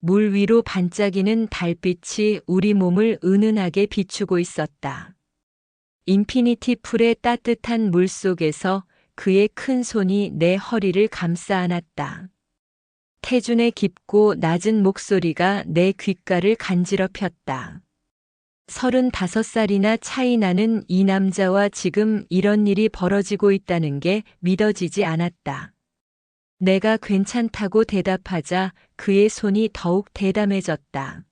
물 위로 반짝이는 달빛이 우리 몸을 은은하게 비추고 있었다. 인피니티 풀의 따뜻한 물 속에서 그의 큰 손이 내 허리를 감싸 안았다. 태준의 깊고 낮은 목소리가 내 귓가를 간지럽혔다. 35살이나 차이 나는 이 남자와 지금 이런 일이 벌어지고 있다는 게 믿어지지 않았다. 내가 괜찮다고 대답하자 그의 손이 더욱 대담해졌다.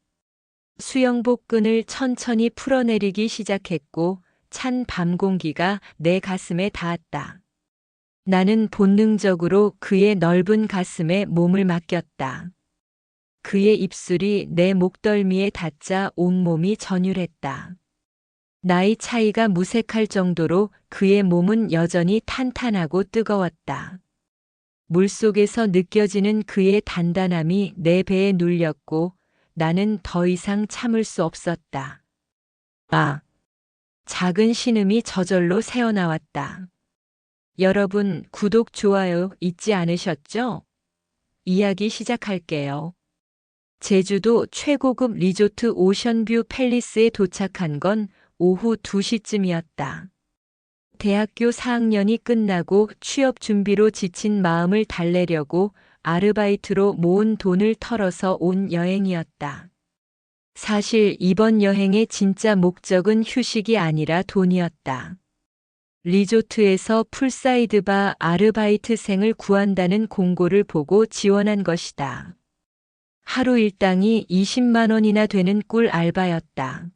수영복 끈을 천천히 풀어내리기 시작했고 찬 밤 공기가 내 가슴에 닿았다. 나는 본능적으로 그의 넓은 가슴에 몸을 맡겼다. 그의 입술이 내 목덜미에 닿자 온몸이 전율했다. 나이 차이가 무색할 정도로 그의 몸은 여전히 탄탄하고 뜨거웠다. 물속에서 느껴지는 그의 단단함이 내 배에 눌렸고 나는 더 이상 참을 수 없었다. 아! 작은 신음이 저절로 새어나왔다. 여러분, 구독, 좋아요 잊지 않으셨죠? 이야기 시작할게요. 제주도 최고급 리조트 오션뷰 팰리스에 도착한 건 오후 2시쯤이었다. 대학교 4학년이 끝나고 취업 준비로 지친 마음을 달래려고 아르바이트로 모은 돈을 털어서 온 여행이었다. 사실 이번 여행의 진짜 목적은 휴식이 아니라 돈이었다. 리조트에서 풀사이드 바 아르바이트생을 구한다는 공고를 보고 지원한 것이다. 하루 일당이 20만 원이나 되는 꿀 알바였다.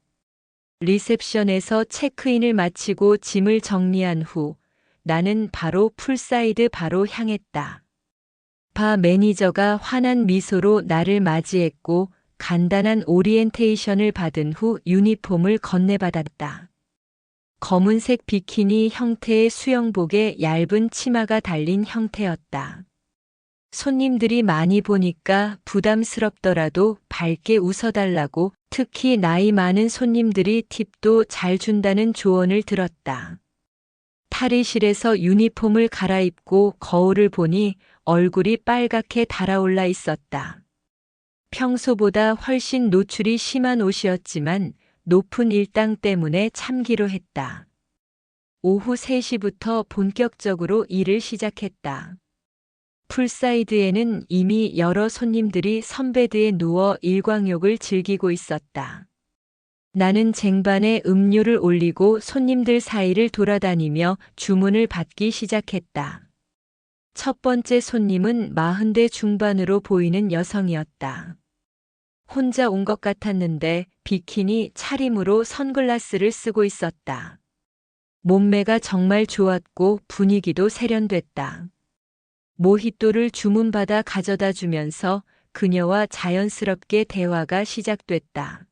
리셉션에서 체크인을 마치고 짐을 정리한 후 나는 바로 풀사이드 바로 향했다. 바 매니저가 환한 미소로 나를 맞이했고 간단한 오리엔테이션을 받은 후 유니폼을 건네받았다. 검은색 비키니 형태의 수영복에 얇은 치마가 달린 형태였다. 손님들이 많이 보니까 부담스럽더라도 밝게 웃어달라고 특히 나이 많은 손님들이 팁도 잘 준다는 조언을 들었다. 탈의실에서 유니폼을 갈아입고 거울을 보니 얼굴이 빨갛게 달아올라 있었다. 평소보다 훨씬 노출이 심한 옷이었지만 높은 일당 때문에 참기로 했다. 오후 3시부터 본격적으로 일을 시작했다. 풀사이드에는 이미 여러 손님들이 선베드에 누워 일광욕을 즐기고 있었다. 나는 쟁반에 음료를 올리고 손님들 사이를 돌아다니며 주문을 받기 시작했다. 첫 번째 손님은 40대 중반으로 보이는 여성이었다. 혼자 온 것 같았는데 비키니 차림으로 선글라스를 쓰고 있었다. 몸매가 정말 좋았고 분위기도 세련됐다. 모히또를 주문받아 가져다 주면서 그녀와 자연스럽게 대화가 시작됐다.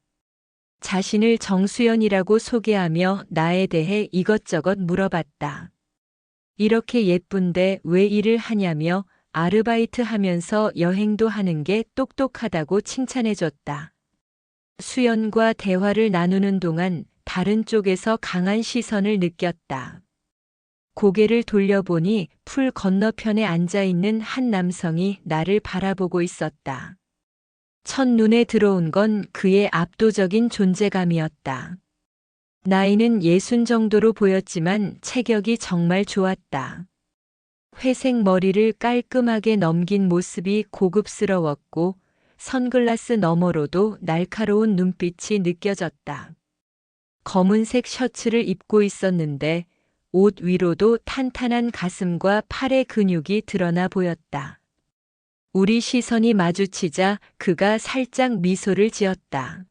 자신을 정수연이라고 소개하며 나에 대해 이것저것 물어봤다. 이렇게 예쁜데 왜 일을 하냐며 아르바이트 하면서 여행도 하는 게 똑똑하다고 칭찬해줬다. 수연과 대화를 나누는 동안 다른 쪽에서 강한 시선을 느꼈다. 고개를 돌려보니 풀 건너편에 앉아있는 한 남성이 나를 바라보고 있었다. 첫눈에 들어온 건 그의 압도적인 존재감이었다. 나이는 60 정도로 보였지만 체격이 정말 좋았다. 회색 머리를 깔끔하게 넘긴 모습이 고급스러웠고 선글라스 너머로도 날카로운 눈빛이 느껴졌다. 검은색 셔츠를 입고 있었는데 옷 위로도 탄탄한 가슴과 팔의 근육이 드러나 보였다. 우리 시선이 마주치자 그가 살짝 미소를 지었다.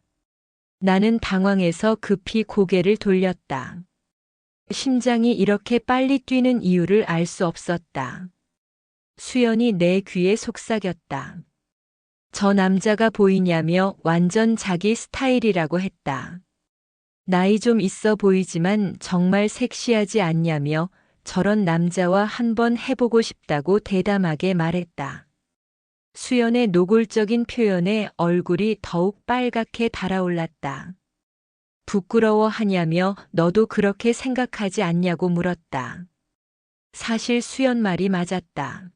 나는 당황해서 급히 고개를 돌렸다. 심장이 이렇게 빨리 뛰는 이유를 알 수 없었다. 수연이 내 귀에 속삭였다. 저 남자가 보이냐며 완전 자기 스타일이라고 했다. 나이 좀 있어 보이지만 정말 섹시하지 않냐며 저런 남자와 한번 해보고 싶다고 대담하게 말했다. 수연의 노골적인 표현에 얼굴이 더욱 빨갛게 달아올랐다. 부끄러워하냐며 너도 그렇게 생각하지 않냐고 물었다. 사실 수연 말이 맞았다.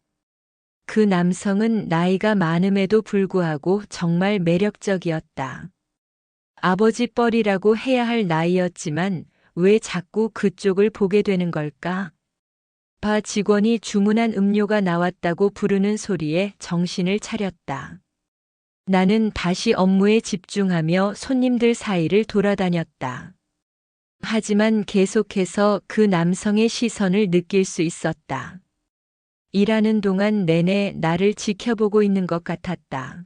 그 남성은 나이가 많음에도 불구하고 정말 매력적이었다. 아버지 뻘이라고 해야 할 나이였지만 왜 자꾸 그쪽을 보게 되는 걸까? 바 직원이 주문한 음료가 나왔다고 부르는 소리에 정신을 차렸다. 나는 다시 업무에 집중하며 손님들 사이를 돌아다녔다. 하지만 계속해서 그 남성의 시선을 느낄 수 있었다. 일하는 동안 내내 나를 지켜보고 있는 것 같았다.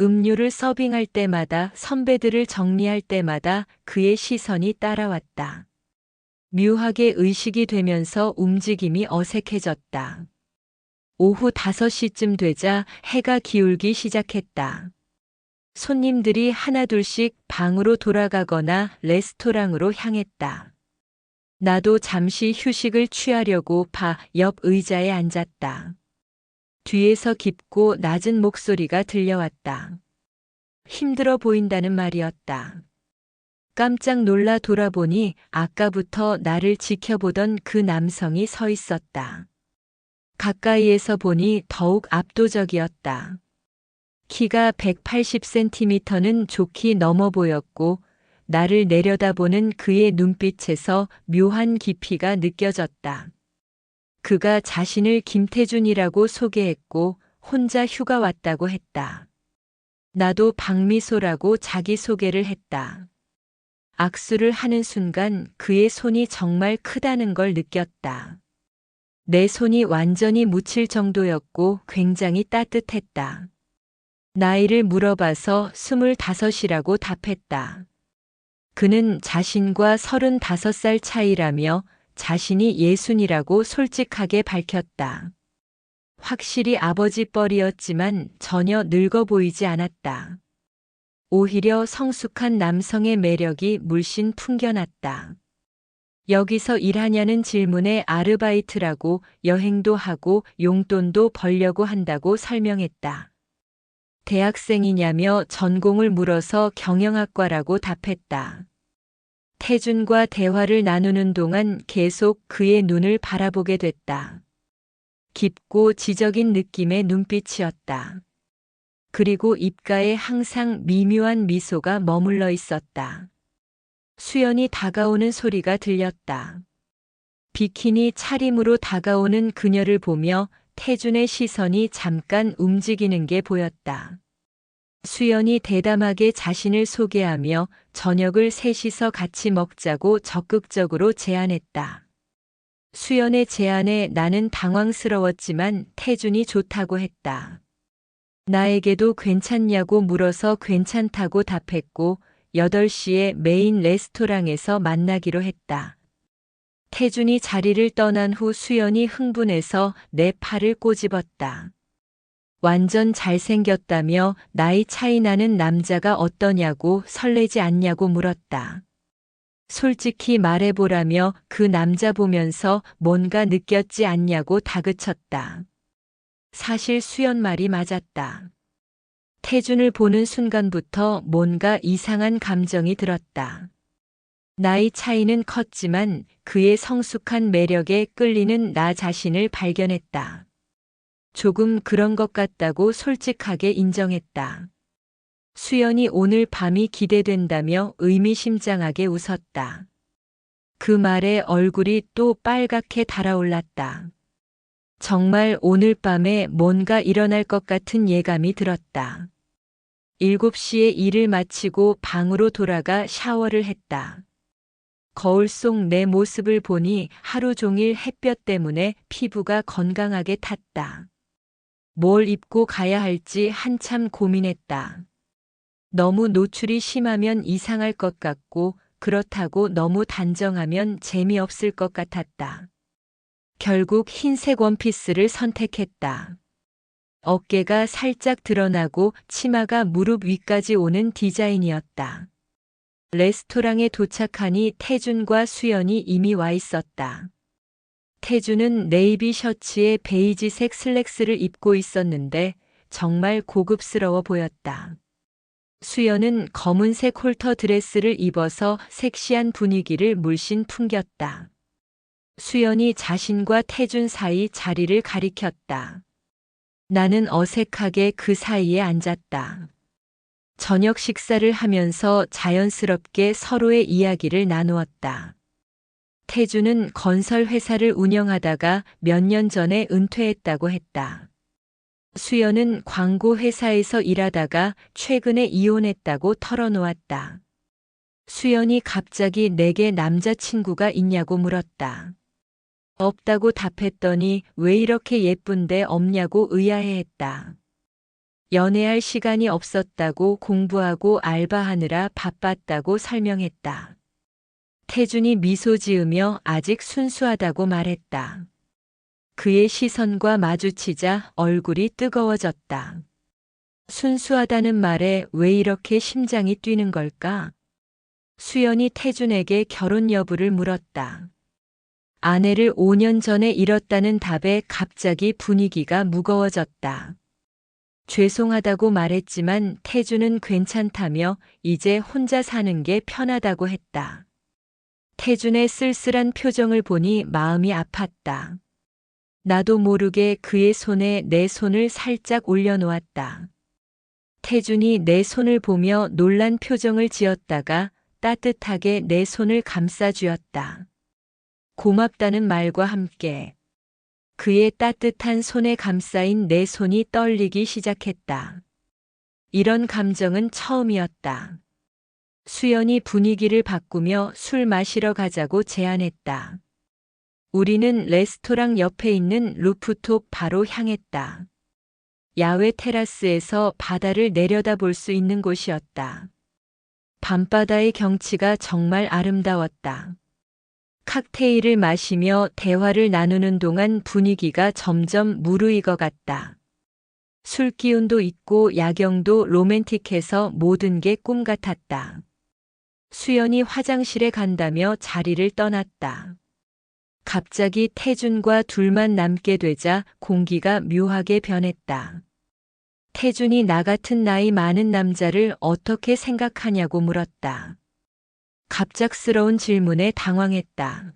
음료를 서빙할 때마다, 선배들을 정리할 때마다 그의 시선이 따라왔다. 묘하게 의식이 되면서 움직임이 어색해졌다. 오후 5시쯤 되자 해가 기울기 시작했다. 손님들이 하나둘씩 방으로 돌아가거나 레스토랑으로 향했다. 나도 잠시 휴식을 취하려고 바 옆 의자에 앉았다. 뒤에서 깊고 낮은 목소리가 들려왔다. 힘들어 보인다는 말이었다. 깜짝 놀라 돌아보니 아까부터 나를 지켜보던 그 남성이 서 있었다. 가까이에서 보니 더욱 압도적이었다. 키가 180cm는 좋게 넘어 보였고 나를 내려다보는 그의 눈빛에서 묘한 깊이가 느껴졌다. 그가 자신을 김태준이라고 소개했고 혼자 휴가 왔다고 했다. 나도 박미소라고 자기소개를 했다. 악수를 하는 순간 그의 손이 정말 크다는 걸 느꼈다. 내 손이 완전히 묻힐 정도였고 굉장히 따뜻했다. 나이를 물어봐서 25이라고 답했다. 그는 자신과 35살 차이라며 자신이 60이라고 솔직하게 밝혔다. 확실히 아버지 뻘이었지만 전혀 늙어 보이지 않았다. 오히려 성숙한 남성의 매력이 물씬 풍겨났다. 여기서 일하냐는 질문에 아르바이트라고, 여행도 하고 용돈도 벌려고 한다고 설명했다. 대학생이냐며 전공을 물어서 경영학과라고 답했다. 태준과 대화를 나누는 동안 계속 그의 눈을 바라보게 됐다. 깊고 지적인 느낌의 눈빛이었다. 그리고 입가에 항상 미묘한 미소가 머물러 있었다. 수연이 다가오는 소리가 들렸다. 비키니 차림으로 다가오는 그녀를 보며 태준의 시선이 잠깐 움직이는 게 보였다. 수연이 대담하게 자신을 소개하며 저녁을 셋이서 같이 먹자고 적극적으로 제안했다. 수연의 제안에 나는 당황스러웠지만 태준이 좋다고 했다. 나에게도 괜찮냐고 물어서 괜찮다고 답했고 8시에 메인 레스토랑에서 만나기로 했다. 태준이 자리를 떠난 후 수연이 흥분해서 내 팔을 꼬집었다. 완전 잘생겼다며 나이 차이 나는 남자가 어떠냐고 설레지 않냐고 물었다. 솔직히 말해보라며 그 남자 보면서 뭔가 느꼈지 않냐고 다그쳤다. 사실 수연 말이 맞았다. 태준을 보는 순간부터 뭔가 이상한 감정이 들었다. 나이 차이는 컸지만 그의 성숙한 매력에 끌리는 나 자신을 발견했다. 조금 그런 것 같다고 솔직하게 인정했다. 수연이 오늘 밤이 기대된다며 의미심장하게 웃었다. 그 말에 얼굴이 또 빨갛게 달아올랐다. 정말 오늘 밤에 뭔가 일어날 것 같은 예감이 들었다. 7시에 일을 마치고 방으로 돌아가 샤워를 했다. 거울 속 내 모습을 보니 하루 종일 햇볕 때문에 피부가 건강하게 탔다. 뭘 입고 가야 할지 한참 고민했다. 너무 노출이 심하면 이상할 것 같고 그렇다고 너무 단정하면 재미없을 것 같았다. 결국 흰색 원피스를 선택했다. 어깨가 살짝 드러나고 치마가 무릎 위까지 오는 디자인이었다. 레스토랑에 도착하니 태준과 수연이 이미 와 있었다. 태준은 네이비 셔츠에 베이지색 슬랙스를 입고 있었는데 정말 고급스러워 보였다. 수연은 검은색 홀터 드레스를 입어서 섹시한 분위기를 물씬 풍겼다. 수연이 자신과 태준 사이 자리를 가리켰다. 나는 어색하게 그 사이에 앉았다. 저녁 식사를 하면서 자연스럽게 서로의 이야기를 나누었다. 태주는 건설 회사를 운영하다가 몇 년 전에 은퇴했다고 했다. 수연은 광고 회사에서 일하다가 최근에 이혼했다고 털어놓았다. 수연이 갑자기 내게 남자친구가 있냐고 물었다. 없다고 답했더니 왜 이렇게 예쁜데 없냐고 의아해했다. 연애할 시간이 없었다고 공부하고 알바하느라 바빴다고 설명했다. 태준이 미소 지으며 아직 순수하다고 말했다. 그의 시선과 마주치자 얼굴이 뜨거워졌다. 순수하다는 말에 왜 이렇게 심장이 뛰는 걸까? 수연이 태준에게 결혼 여부를 물었다. 아내를 5년 전에 잃었다는 답에 갑자기 분위기가 무거워졌다. 죄송하다고 말했지만 태준은 괜찮다며 이제 혼자 사는 게 편하다고 했다. 태준의 쓸쓸한 표정을 보니 마음이 아팠다. 나도 모르게 그의 손에 내 손을 살짝 올려놓았다. 태준이 내 손을 보며 놀란 표정을 지었다가 따뜻하게 내 손을 감싸주었다. 고맙다는 말과 함께 그의 따뜻한 손에 감싸인 내 손이 떨리기 시작했다. 이런 감정은 처음이었다. 수연이 분위기를 바꾸며 술 마시러 가자고 제안했다. 우리는 레스토랑 옆에 있는 루프톱 바로 향했다. 야외 테라스에서 바다를 내려다볼 수 있는 곳이었다. 밤바다의 경치가 정말 아름다웠다. 칵테일을 마시며 대화를 나누는 동안 분위기가 점점 무르익어갔다. 술 기운도 있고 야경도 로맨틱해서 모든 게 꿈 같았다. 수연이 화장실에 간다며 자리를 떠났다. 갑자기 태준과 둘만 남게 되자 공기가 묘하게 변했다. 태준이 나 같은 나이 많은 남자를 어떻게 생각하냐고 물었다. 갑작스러운 질문에 당황했다.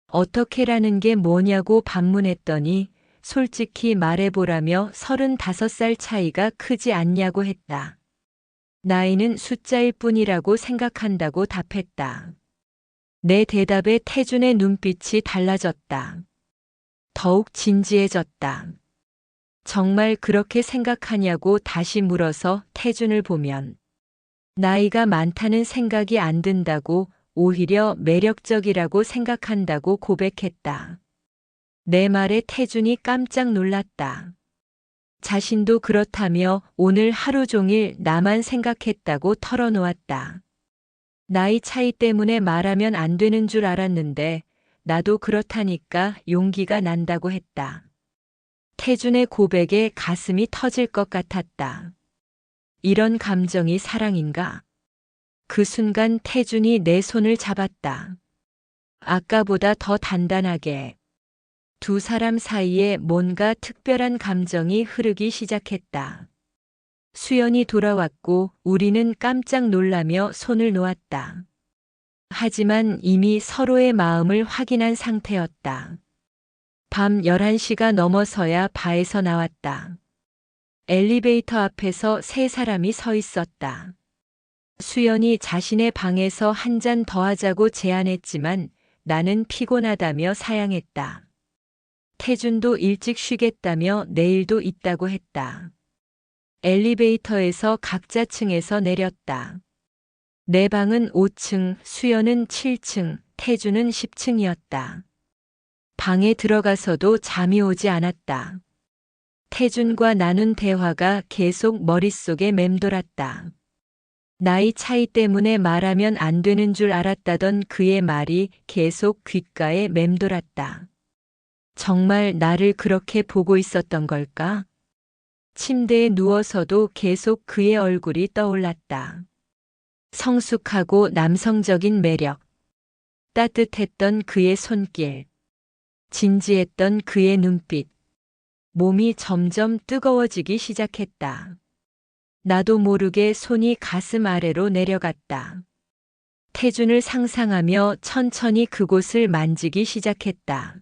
어떻게라는 게 뭐냐고 반문했더니 솔직히 말해보라며 35살 차이가 크지 않냐고 했다. 나이는 숫자일 뿐이라고 생각한다고 답했다. 내 대답에 태준의 눈빛이 달라졌다. 더욱 진지해졌다. 정말 그렇게 생각하냐고 다시 물어서 태준을 보면 나이가 많다는 생각이 안 든다고 오히려 매력적이라고 생각한다고 고백했다. 내 말에 태준이 깜짝 놀랐다. 자신도 그렇다며 오늘 하루 종일 나만 생각했다고 털어놓았다. 나이 차이 때문에 말하면 안 되는 줄 알았는데 나도 그렇다니까 용기가 난다고 했다. 태준의 고백에 가슴이 터질 것 같았다. 이런 감정이 사랑인가? 그 순간 태준이 내 손을 잡았다. 아까보다 더 단단하게. 두 사람 사이에 뭔가 특별한 감정이 흐르기 시작했다. 수연이 돌아왔고 우리는 깜짝 놀라며 손을 놓았다. 하지만 이미 서로의 마음을 확인한 상태였다. 밤 11시가 넘어서야 바에서 나왔다. 엘리베이터 앞에서 세 사람이 서 있었다. 수연이 자신의 방에서 한 잔 더 하자고 제안했지만 나는 피곤하다며 사양했다. 태준도 일찍 쉬겠다며 내일도 있다고 했다. 엘리베이터에서 각자 층에서 내렸다. 내 방은 5층, 수연은 7층, 태준은 10층이었다. 방에 들어가서도 잠이 오지 않았다. 태준과 나눈 대화가 계속 머릿속에 맴돌았다. 나이 차이 때문에 말하면 안 되는 줄 알았다던 그의 말이 계속 귓가에 맴돌았다. 정말 나를 그렇게 보고 있었던 걸까? 침대에 누워서도 계속 그의 얼굴이 떠올랐다. 성숙하고 남성적인 매력, 따뜻했던 그의 손길, 진지했던 그의 눈빛, 몸이 점점 뜨거워지기 시작했다. 나도 모르게 손이 가슴 아래로 내려갔다. 태준을 상상하며 천천히 그곳을 만지기 시작했다.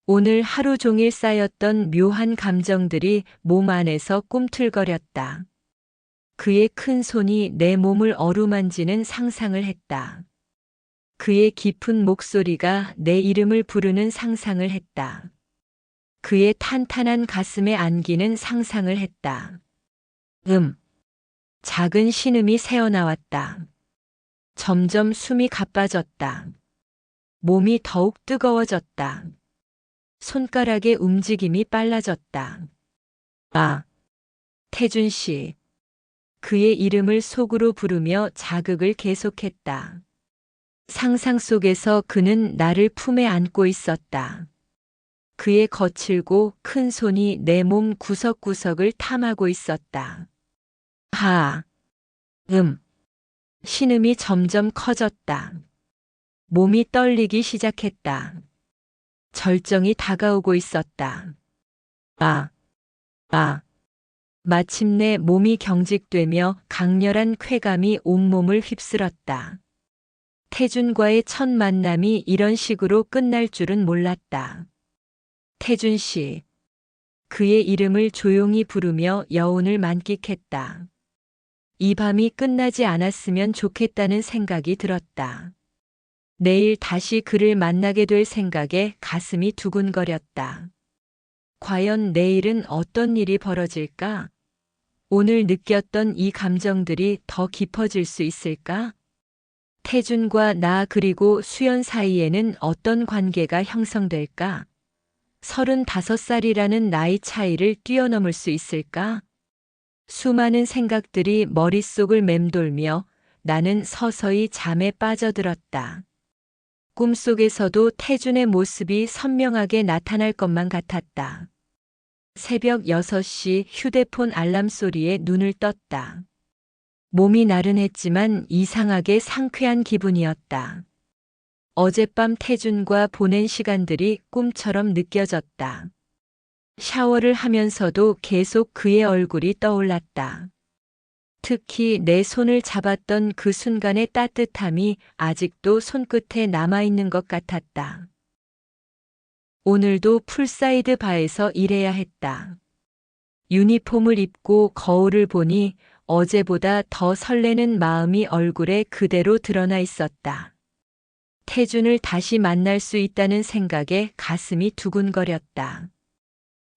오늘 하루 종일 쌓였던 묘한 감정들이 몸 안에서 꿈틀거렸다. 그의 큰 손이 내 몸을 어루만지는 상상을 했다. 그의 깊은 목소리가 내 이름을 부르는 상상을 했다. 그의 탄탄한 가슴에 안기는 상상을 했다. 작은 신음이 새어나왔다. 점점 숨이 가빠졌다. 몸이 더욱 뜨거워졌다. 손가락의 움직임이 빨라졌다. 아, 태준 씨. 그의 이름을 속으로 부르며 자극을 계속했다. 상상 속에서 그는 나를 품에 안고 있었다. 그의 거칠고 큰 손이 내 몸 구석구석을 탐하고 있었다. 하, 신음이 점점 커졌다. 몸이 떨리기 시작했다. 절정이 다가오고 있었다. 마침내 몸이 경직되며 강렬한 쾌감이 온몸을 휩쓸었다. 태준과의 첫 만남이 이런 식으로 끝날 줄은 몰랐다. 태준 씨. 그의 이름을 조용히 부르며 여운을 만끽했다. 이 밤이 끝나지 않았으면 좋겠다는 생각이 들었다. 내일 다시 그를 만나게 될 생각에 가슴이 두근거렸다. 과연 내일은 어떤 일이 벌어질까? 오늘 느꼈던 이 감정들이 더 깊어질 수 있을까? 태준과 나 그리고 수연 사이에는 어떤 관계가 형성될까? 35살이라는 나이 차이를 뛰어넘을 수 있을까? 수많은 생각들이 머릿속을 맴돌며 나는 서서히 잠에 빠져들었다. 꿈속에서도 태준의 모습이 선명하게 나타날 것만 같았다. 새벽 6시 휴대폰 알람 소리에 눈을 떴다. 몸이 나른했지만 이상하게 상쾌한 기분이었다. 어젯밤 태준과 보낸 시간들이 꿈처럼 느껴졌다. 샤워를 하면서도 계속 그의 얼굴이 떠올랐다. 특히 내 손을 잡았던 그 순간의 따뜻함이 아직도 손끝에 남아있는 것 같았다. 오늘도 풀사이드 바에서 일해야 했다. 유니폼을 입고 거울을 보니 어제보다 더 설레는 마음이 얼굴에 그대로 드러나 있었다. 태준을 다시 만날 수 있다는 생각에 가슴이 두근거렸다.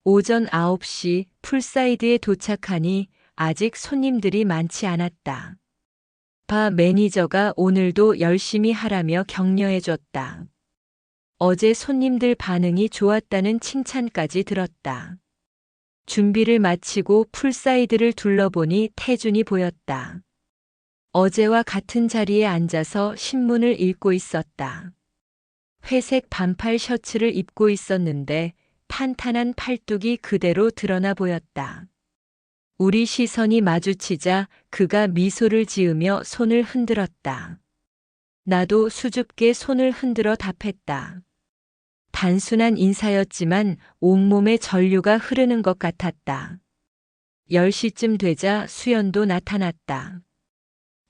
오전 9시 풀사이드에 도착하니 아직 손님들이 많지 않았다. 바 매니저가 오늘도 열심히 하라며 격려해줬다. 어제 손님들 반응이 좋았다는 칭찬까지 들었다. 준비를 마치고 풀사이드를 둘러보니 태준이 보였다. 어제와 같은 자리에 앉아서 신문을 읽고 있었다. 회색 반팔 셔츠를 입고 있었는데 탄탄한 팔뚝이 그대로 드러나 보였다. 우리 시선이 마주치자 그가 미소를 지으며 손을 흔들었다. 나도 수줍게 손을 흔들어 답했다. 단순한 인사였지만 온몸에 전류가 흐르는 것 같았다. 10시쯤 되자 수연도 나타났다.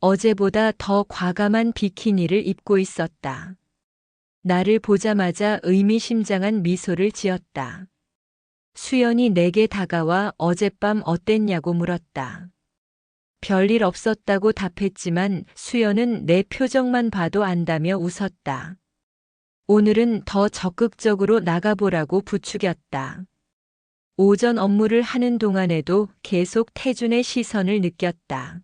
어제보다 더 과감한 비키니를 입고 있었다. 나를 보자마자 의미심장한 미소를 지었다. 수연이 내게 다가와 어젯밤 어땠냐고 물었다. 별일 없었다고 답했지만 수연은 내 표정만 봐도 안다며 웃었다. 오늘은 더 적극적으로 나가보라고 부추겼다. 오전 업무를 하는 동안에도 계속 태준의 시선을 느꼈다.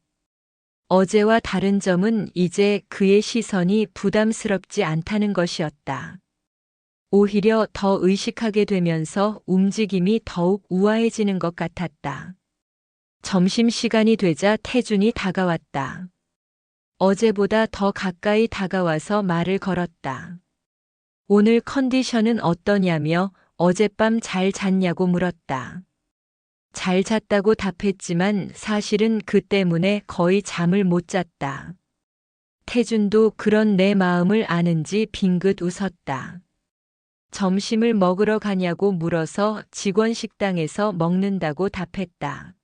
어제와 다른 점은 이제 그의 시선이 부담스럽지 않다는 것이었다. 오히려 더 의식하게 되면서 움직임이 더욱 우아해지는 것 같았다. 점심시간이 되자 태준이 다가왔다. 어제보다 더 가까이 다가와서 말을 걸었다. 오늘 컨디션은 어떠냐며 어젯밤 잘 잤냐고 물었다. 잘 잤다고 답했지만 사실은 그 때문에 거의 잠을 못 잤다. 태준도 그런 내 마음을 아는지 빙긋 웃었다. 점심을 먹으러 가냐고 물어서 직원 식당에서 먹는다고 답했다.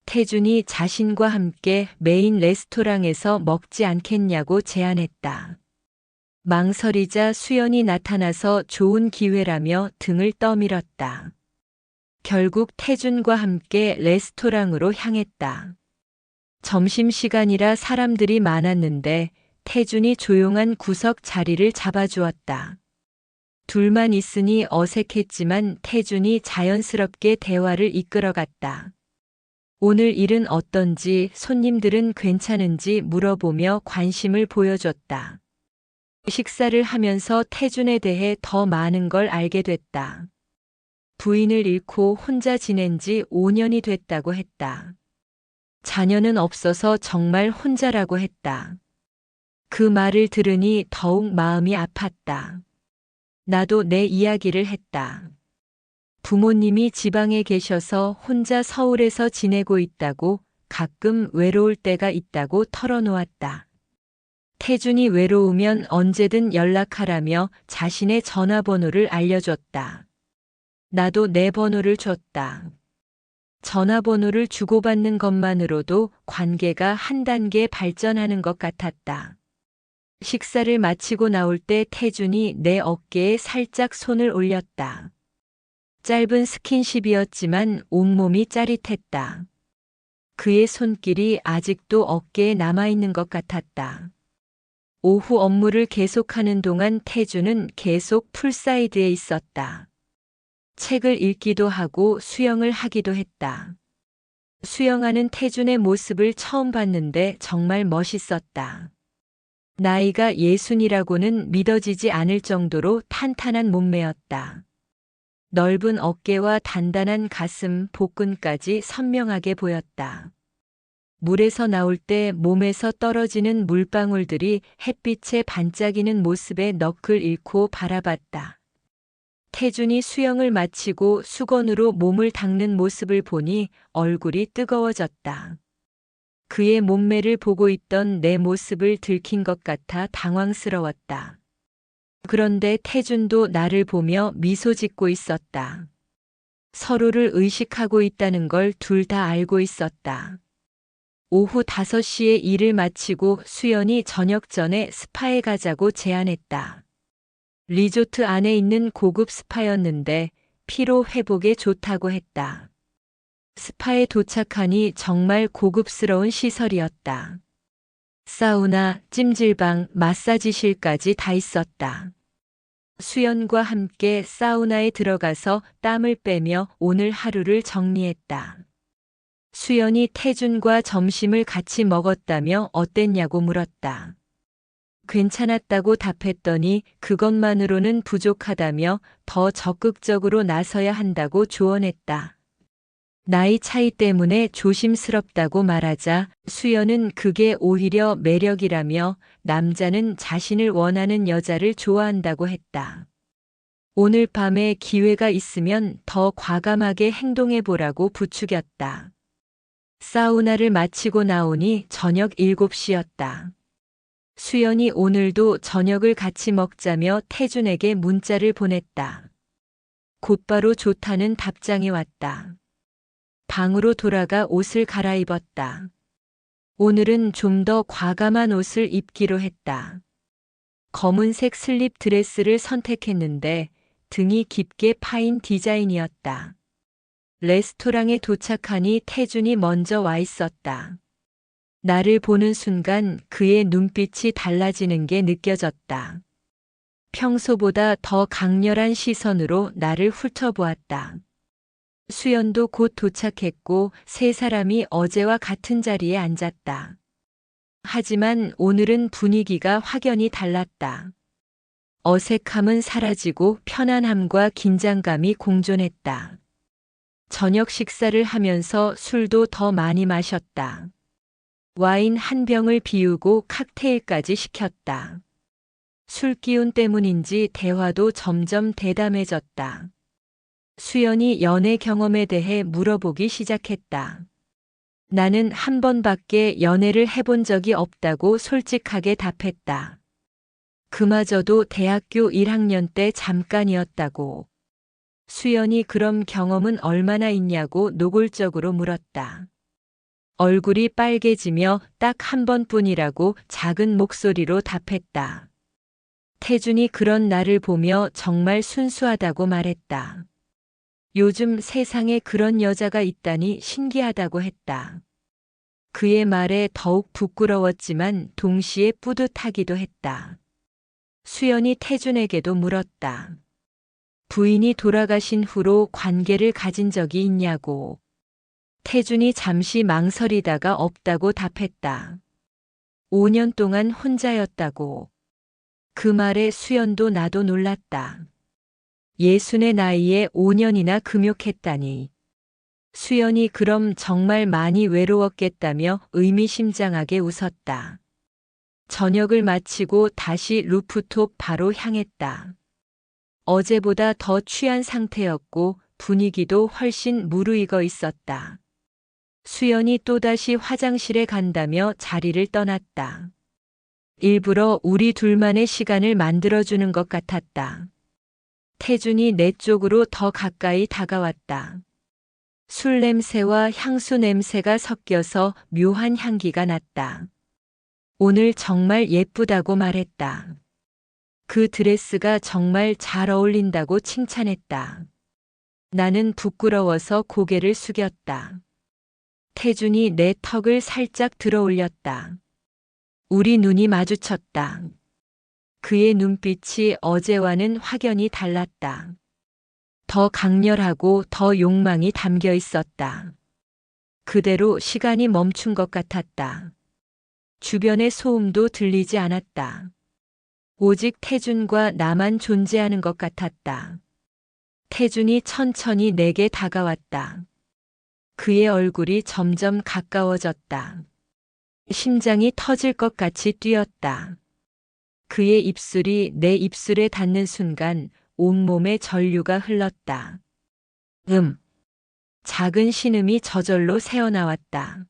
태준이 자신과 함께 메인 레스토랑에서 먹지 않겠냐고 제안했다. 망설이자 수연이 나타나서 좋은 기회라며 등을 떠밀었다. 결국 태준과 함께 레스토랑으로 향했다. 점심시간이라 사람들이 많았는데 태준이 조용한 구석 자리를 잡아주었다. 둘만 있으니 어색했지만 태준이 자연스럽게 대화를 이끌어갔다. 오늘 일은 어떤지, 손님들은 괜찮은지 물어보며 관심을 보여줬다. 식사를 하면서 태준에 대해 더 많은 걸 알게 됐다. 부인을 잃고 혼자 지낸 지 5년이 됐다고 했다. 자녀는 없어서 정말 혼자라고 했다. 그 말을 들으니 더욱 마음이 아팠다. 나도 내 이야기를 했다. 부모님이 지방에 계셔서 혼자 서울에서 지내고 있다고, 가끔 외로울 때가 있다고 털어놓았다. 태준이 외로우면 언제든 연락하라며 자신의 전화번호를 알려줬다. 나도 내 번호를 줬다. 전화번호를 주고받는 것만으로도 관계가 한 단계 발전하는 것 같았다. 식사를 마치고 나올 때 태준이 내 어깨에 살짝 손을 올렸다. 짧은 스킨십이었지만 온몸이 짜릿했다. 그의 손길이 아직도 어깨에 남아있는 것 같았다. 오후 업무를 계속하는 동안 태준은 계속 풀사이드에 있었다. 책을 읽기도 하고 수영을 하기도 했다. 수영하는 태준의 모습을 처음 봤는데 정말 멋있었다. 나이가 60이라고는 믿어지지 않을 정도로 탄탄한 몸매였다. 넓은 어깨와 단단한 가슴, 복근까지 선명하게 보였다. 물에서 나올 때 몸에서 떨어지는 물방울들이 햇빛에 반짝이는 모습에 넋을 잃고 바라봤다. 태준이 수영을 마치고 수건으로 몸을 닦는 모습을 보니 얼굴이 뜨거워졌다. 그의 몸매를 보고 있던 내 모습을 들킨 것 같아 당황스러웠다. 그런데 태준도 나를 보며 미소 짓고 있었다. 서로를 의식하고 있다는 걸 둘 다 알고 있었다. 오후 5시에 일을 마치고 수연이 저녁 전에 스파에 가자고 제안했다. 리조트 안에 있는 고급 스파였는데 피로 회복에 좋다고 했다. 스파에 도착하니 정말 고급스러운 시설이었다. 사우나, 찜질방, 마사지실까지 다 있었다. 수연과 함께 사우나에 들어가서 땀을 빼며 오늘 하루를 정리했다. 수연이 태준과 점심을 같이 먹었다며 어땠냐고 물었다. 괜찮았다고 답했더니 그것만으로는 부족하다며 더 적극적으로 나서야 한다고 조언했다. 나이 차이 때문에 조심스럽다고 말하자 수연은 그게 오히려 매력이라며 남자는 자신을 원하는 여자를 좋아한다고 했다. 오늘 밤에 기회가 있으면 더 과감하게 행동해보라고 부추겼다. 사우나를 마치고 나오니 저녁 7시였다. 수연이 오늘도 저녁을 같이 먹자며 태준에게 문자를 보냈다. 곧바로 좋다는 답장이 왔다. 방으로 돌아가 옷을 갈아입었다. 오늘은 좀 더 과감한 옷을 입기로 했다. 검은색 슬립 드레스를 선택했는데 등이 깊게 파인 디자인이었다. 레스토랑에 도착하니 태준이 먼저 와 있었다. 나를 보는 순간 그의 눈빛이 달라지는 게 느껴졌다. 평소보다 더 강렬한 시선으로 나를 훑어보았다. 수연도 곧 도착했고 세 사람이 어제와 같은 자리에 앉았다. 하지만 오늘은 분위기가 확연히 달랐다. 어색함은 사라지고 편안함과 긴장감이 공존했다. 저녁 식사를 하면서 술도 더 많이 마셨다. 와인 한 병을 비우고 칵테일까지 시켰다. 술 기운 때문인지 대화도 점점 대담해졌다. 수연이 연애 경험에 대해 물어보기 시작했다. 나는 한 번밖에 연애를 해본 적이 없다고 솔직하게 답했다. 그마저도 대학교 1학년 때 잠깐이었다고. 수연이 그럼 경험은 얼마나 있냐고 노골적으로 물었다. 얼굴이 빨개지며 딱 한 번뿐이라고 작은 목소리로 답했다. 태준이 그런 나를 보며 정말 순수하다고 말했다. 요즘 세상에 그런 여자가 있다니 신기하다고 했다. 그의 말에 더욱 부끄러웠지만 동시에 뿌듯하기도 했다. 수연이 태준에게도 물었다. 부인이 돌아가신 후로 관계를 가진 적이 있냐고. 태준이 잠시 망설이다가 없다고 답했다. 5년 동안 혼자였다고. 그 말에 수연도 나도 놀랐다. 60의 나이에 5년이나 금욕했다니. 수연이 그럼 정말 많이 외로웠겠다며 의미심장하게 웃었다. 저녁을 마치고 다시 루프톱 바로 향했다. 어제보다 더 취한 상태였고 분위기도 훨씬 무르익어 있었다. 수연이 또다시 화장실에 간다며 자리를 떠났다. 일부러 우리 둘만의 시간을 만들어주는 것 같았다. 태준이 내 쪽으로 더 가까이 다가왔다. 술 냄새와 향수 냄새가 섞여서 묘한 향기가 났다. 오늘 정말 예쁘다고 말했다. 그 드레스가 정말 잘 어울린다고 칭찬했다. 나는 부끄러워서 고개를 숙였다. 태준이 내 턱을 살짝 들어 올렸다. 우리 눈이 마주쳤다. 그의 눈빛이 어제와는 확연히 달랐다. 더 강렬하고 더 욕망이 담겨 있었다. 그대로 시간이 멈춘 것 같았다. 주변의 소음도 들리지 않았다. 오직 태준과 나만 존재하는 것 같았다. 태준이 천천히 내게 다가왔다. 그의 얼굴이 점점 가까워졌다. 심장이 터질 것 같이 뛰었다. 그의 입술이 내 입술에 닿는 순간 온몸에 전류가 흘렀다. 작은 신음이 저절로 새어나왔다.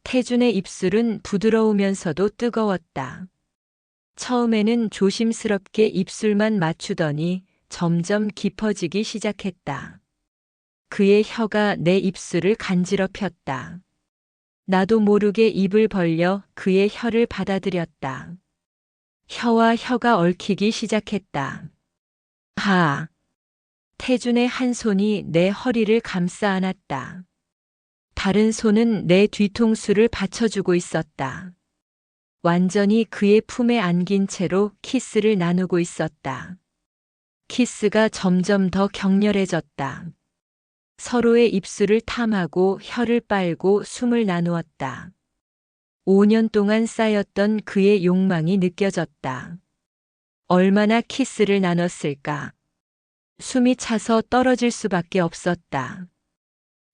태준의 입술은 부드러우면서도 뜨거웠다. 처음에는 조심스럽게 입술만 맞추더니 점점 깊어지기 시작했다. 그의 혀가 내 입술을 간지럽혔다. 나도 모르게 입을 벌려 그의 혀를 받아들였다. 혀와 혀가 얽히기 시작했다. 하! 태준의 한 손이 내 허리를 감싸 안았다. 다른 손은 내 뒤통수를 받쳐주고 있었다. 완전히 그의 품에 안긴 채로 키스를 나누고 있었다. 키스가 점점 더 격렬해졌다. 서로의 입술을 탐하고 혀를 빨고 숨을 나누었다. 5년 동안 쌓였던 그의 욕망이 느껴졌다. 얼마나 키스를 나눴을까? 숨이 차서 떨어질 수밖에 없었다.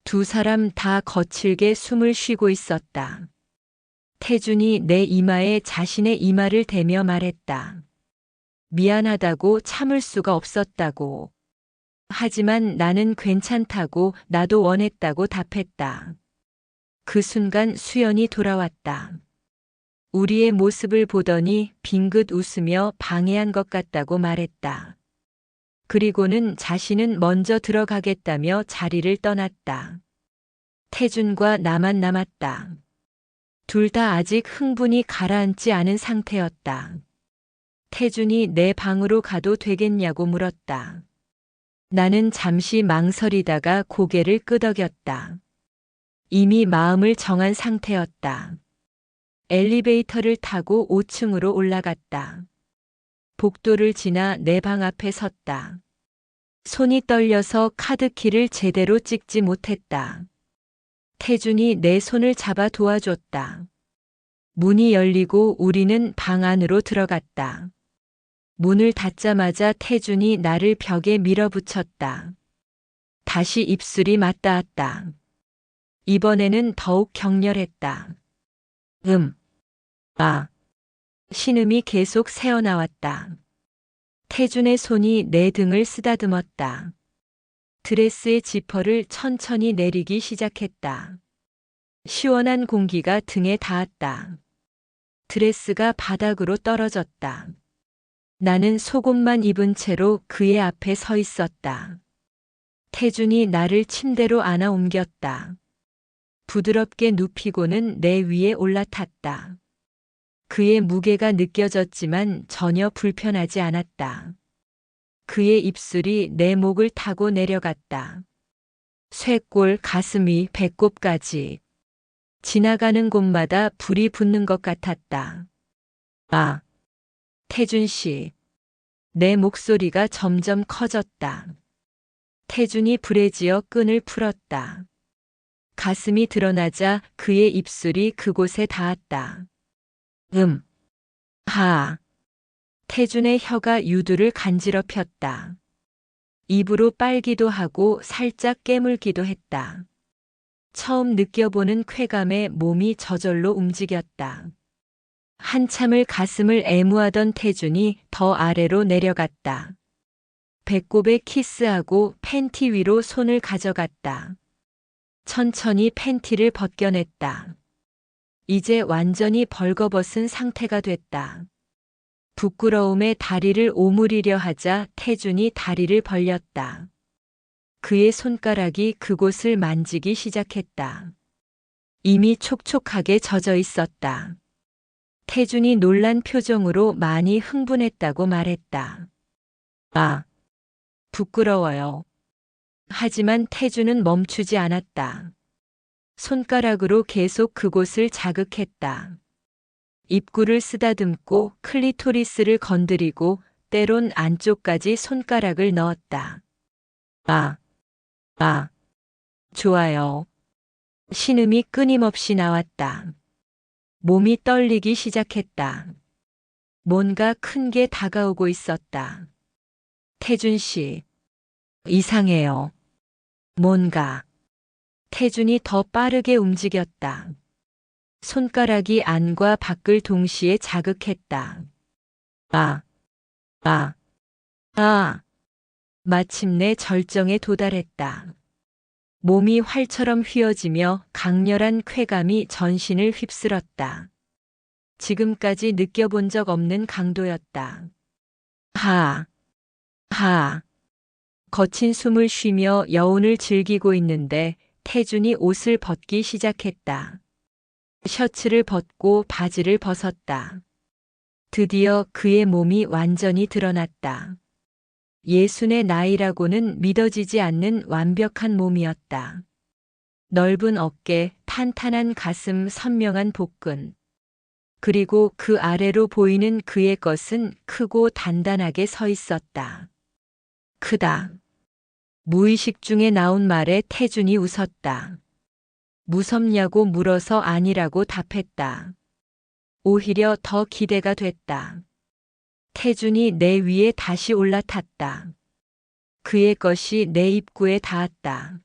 두 사람 다 거칠게 숨을 쉬고 있었다. 태준이 내 이마에 자신의 이마를 대며 말했다. 미안하다고, 참을 수가 없었다고. 하지만 나는 괜찮다고, 나도 원했다고 답했다. 그 순간 수연이 돌아왔다. 우리의 모습을 보더니 빙긋 웃으며 방해한 것 같다고 말했다. 그리고는 자신은 먼저 들어가겠다며 자리를 떠났다. 태준과 나만 남았다. 둘 다 아직 흥분이 가라앉지 않은 상태였다. 태준이 내 방으로 가도 되겠냐고 물었다. 나는 잠시 망설이다가 고개를 끄덕였다. 이미 마음을 정한 상태였다. 엘리베이터를 타고 5층으로 올라갔다. 복도를 지나 내 방 앞에 섰다. 손이 떨려서 카드키를 제대로 찍지 못했다. 태준이 내 손을 잡아 도와줬다. 문이 열리고 우리는 방 안으로 들어갔다. 문을 닫자마자 태준이 나를 벽에 밀어붙였다. 다시 입술이 맞닿았다. 이번에는 더욱 격렬했다. 신음이 계속 새어나왔다. 태준의 손이 내 등을 쓰다듬었다. 드레스의 지퍼를 천천히 내리기 시작했다. 시원한 공기가 등에 닿았다. 드레스가 바닥으로 떨어졌다. 나는 속옷만 입은 채로 그의 앞에 서 있었다. 태준이 나를 침대로 안아 옮겼다. 부드럽게 눕히고는 내 위에 올라탔다. 그의 무게가 느껴졌지만 전혀 불편하지 않았다. 그의 입술이 내 목을 타고 내려갔다. 쇄골, 가슴 위, 배꼽까지. 지나가는 곳마다 불이 붙는 것 같았다. 아, 태준 씨. 내 목소리가 점점 커졌다. 태준이 불에 지어 끈을 풀었다. 가슴이 드러나자 그의 입술이 그곳에 닿았다. 하. 태준의 혀가 유두를 간지럽혔다. 입으로 빨기도 하고 살짝 깨물기도 했다. 처음 느껴보는 쾌감에 몸이 저절로 움직였다. 한참을 가슴을 애무하던 태준이 더 아래로 내려갔다. 배꼽에 키스하고 팬티 위로 손을 가져갔다. 천천히 팬티를 벗겨냈다. 이제 완전히 벌거벗은 상태가 됐다. 부끄러움에 다리를 오므리려 하자 태준이 다리를 벌렸다. 그의 손가락이 그곳을 만지기 시작했다. 이미 촉촉하게 젖어 있었다. 태준이 놀란 표정으로 많이 흥분했다고 말했다. 아, 부끄러워요. 하지만 태준은 멈추지 않았다. 손가락으로 계속 그곳을 자극했다. 입구를 쓰다듬고 클리토리스를 건드리고 때론 안쪽까지 손가락을 넣었다. 좋아요. 신음이 끊임없이 나왔다. 몸이 떨리기 시작했다. 뭔가 큰 게 다가오고 있었다. 태준 씨, 이상해요. 뭔가. 태준이 더 빠르게 움직였다. 손가락이 안과 밖을 동시에 자극했다. 마침내 절정에 도달했다. 몸이 활처럼 휘어지며 강렬한 쾌감이 전신을 휩쓸었다. 지금까지 느껴본 적 없는 강도였다. 거친 숨을 쉬며 여운을 즐기고 있는데 태준이 옷을 벗기 시작했다. 셔츠를 벗고 바지를 벗었다. 드디어 그의 몸이 완전히 드러났다. 예순의 나이라고는 믿어지지 않는 완벽한 몸이었다. 넓은 어깨, 탄탄한 가슴, 선명한 복근. 그리고 그 아래로 보이는 그의 것은 크고 단단하게 서 있었다. 크다. 무의식 중에 나온 말에 태준이 웃었다. 무섭냐고 물어서 아니라고 답했다. 오히려 더 기대가 됐다. 태준이 내 위에 다시 올라탔다. 그의 것이 내 입구에 닿았다.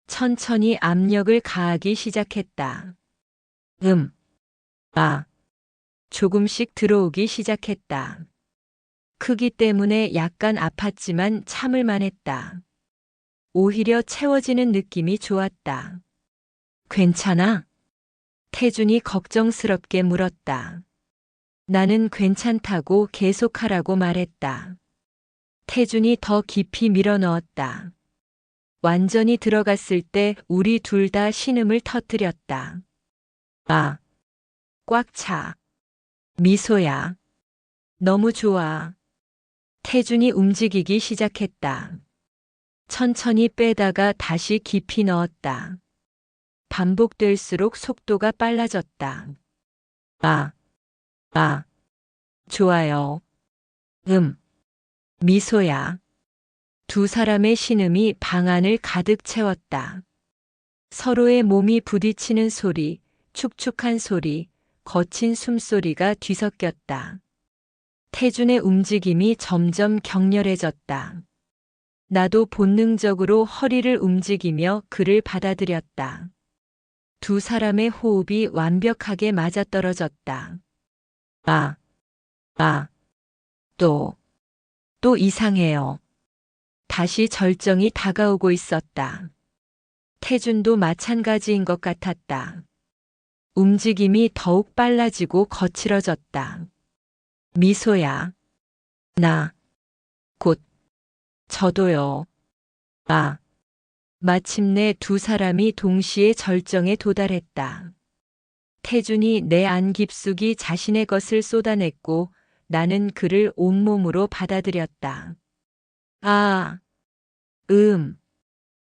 천천히 압력을 가하기 시작했다. 조금씩 들어오기 시작했다. 크기 때문에 약간 아팠지만 참을 만했다. 오히려 채워지는 느낌이 좋았다. 괜찮아? 태준이 걱정스럽게 물었다. 나는 괜찮다고 계속하라고 말했다. 태준이 더 깊이 밀어넣었다. 완전히 들어갔을 때 우리 둘 다 신음을 터뜨렸다. 꽉 차. 미소야. 너무 좋아. 태준이 움직이기 시작했다. 천천히 빼다가 다시 깊이 넣었다. 반복될수록 속도가 빨라졌다. 좋아요. 미소야. 두 사람의 신음이 방 안을 가득 채웠다. 서로의 몸이 부딪히는 소리, 축축한 소리, 거친 숨소리가 뒤섞였다. 태준의 움직임이 점점 격렬해졌다. 나도 본능적으로 허리를 움직이며 그를 받아들였다. 두 사람의 호흡이 완벽하게 맞아떨어졌다. 또 이상해요. 다시 절정이 다가오고 있었다. 태준도 마찬가지인 것 같았다. 움직임이 더욱 빨라지고 거칠어졌다. 미소야. 곧. 저도요. 마침내 두 사람이 동시에 절정에 도달했다. 태준이 내 안 깊숙이 자신의 것을 쏟아냈고 나는 그를 온몸으로 받아들였다. 아,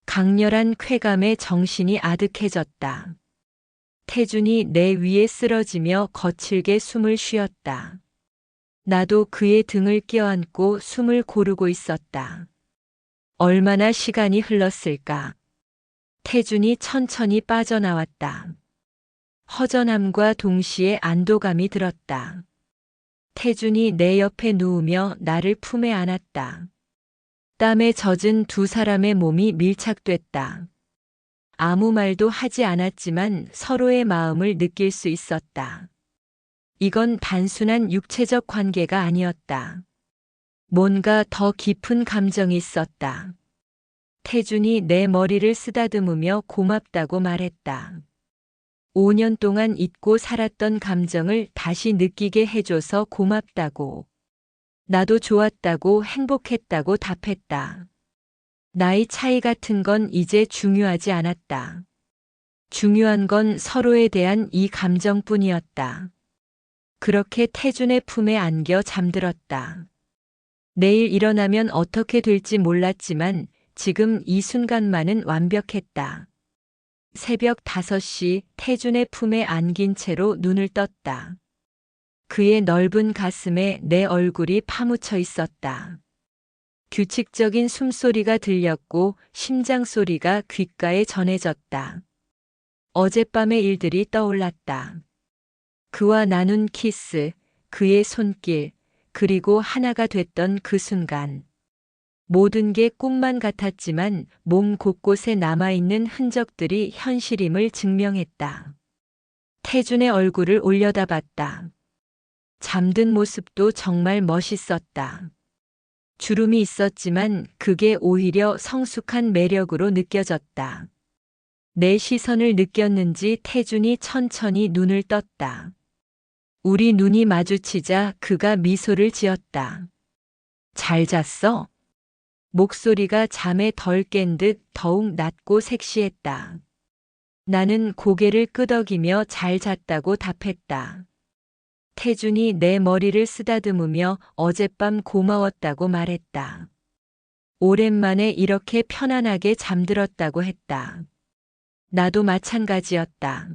강렬한 쾌감에 정신이 아득해졌다. 태준이 내 위에 쓰러지며 거칠게 숨을 쉬었다. 나도 그의 등을 껴안고 숨을 고르고 있었다. 얼마나 시간이 흘렀을까? 태준이 천천히 빠져나왔다. 허전함과 동시에 안도감이 들었다. 태준이 내 옆에 누우며 나를 품에 안았다. 땀에 젖은 두 사람의 몸이 밀착됐다. 아무 말도 하지 않았지만 서로의 마음을 느낄 수 있었다. 이건 단순한 육체적 관계가 아니었다. 뭔가 더 깊은 감정이 있었다. 태준이 내 머리를 쓰다듬으며 고맙다고 말했다. 5년 동안 잊고 살았던 감정을 다시 느끼게 해줘서 고맙다고. 나도 좋았다고 행복했다고 답했다. 나이 차이 같은 건 이제 중요하지 않았다. 중요한 건 서로에 대한 이 감정뿐이었다. 그렇게 태준의 품에 안겨 잠들었다. 내일 일어나면 어떻게 될지 몰랐지만 지금 이 순간만은 완벽했다. 새벽 5시 태준의 품에 안긴 채로 눈을 떴다. 그의 넓은 가슴에 내 얼굴이 파묻혀 있었다. 규칙적인 숨소리가 들렸고 심장 소리가 귓가에 전해졌다. 어젯밤의 일들이 떠올랐다. 그와 나눈 키스, 그의 손길, 그리고 하나가 됐던 그 순간. 모든 게 꿈만 같았지만 몸 곳곳에 남아있는 흔적들이 현실임을 증명했다. 태준의 얼굴을 올려다봤다. 잠든 모습도 정말 멋있었다. 주름이 있었지만 그게 오히려 성숙한 매력으로 느껴졌다. 내 시선을 느꼈는지 태준이 천천히 눈을 떴다. 우리 눈이 마주치자 그가 미소를 지었다. 잘 잤어? 목소리가 잠에 덜 깬 듯 더욱 낮고 섹시했다. 나는 고개를 끄덕이며 잘 잤다고 답했다. 태준이 내 머리를 쓰다듬으며 어젯밤 고마웠다고 말했다. 오랜만에 이렇게 편안하게 잠들었다고 했다. 나도 마찬가지였다.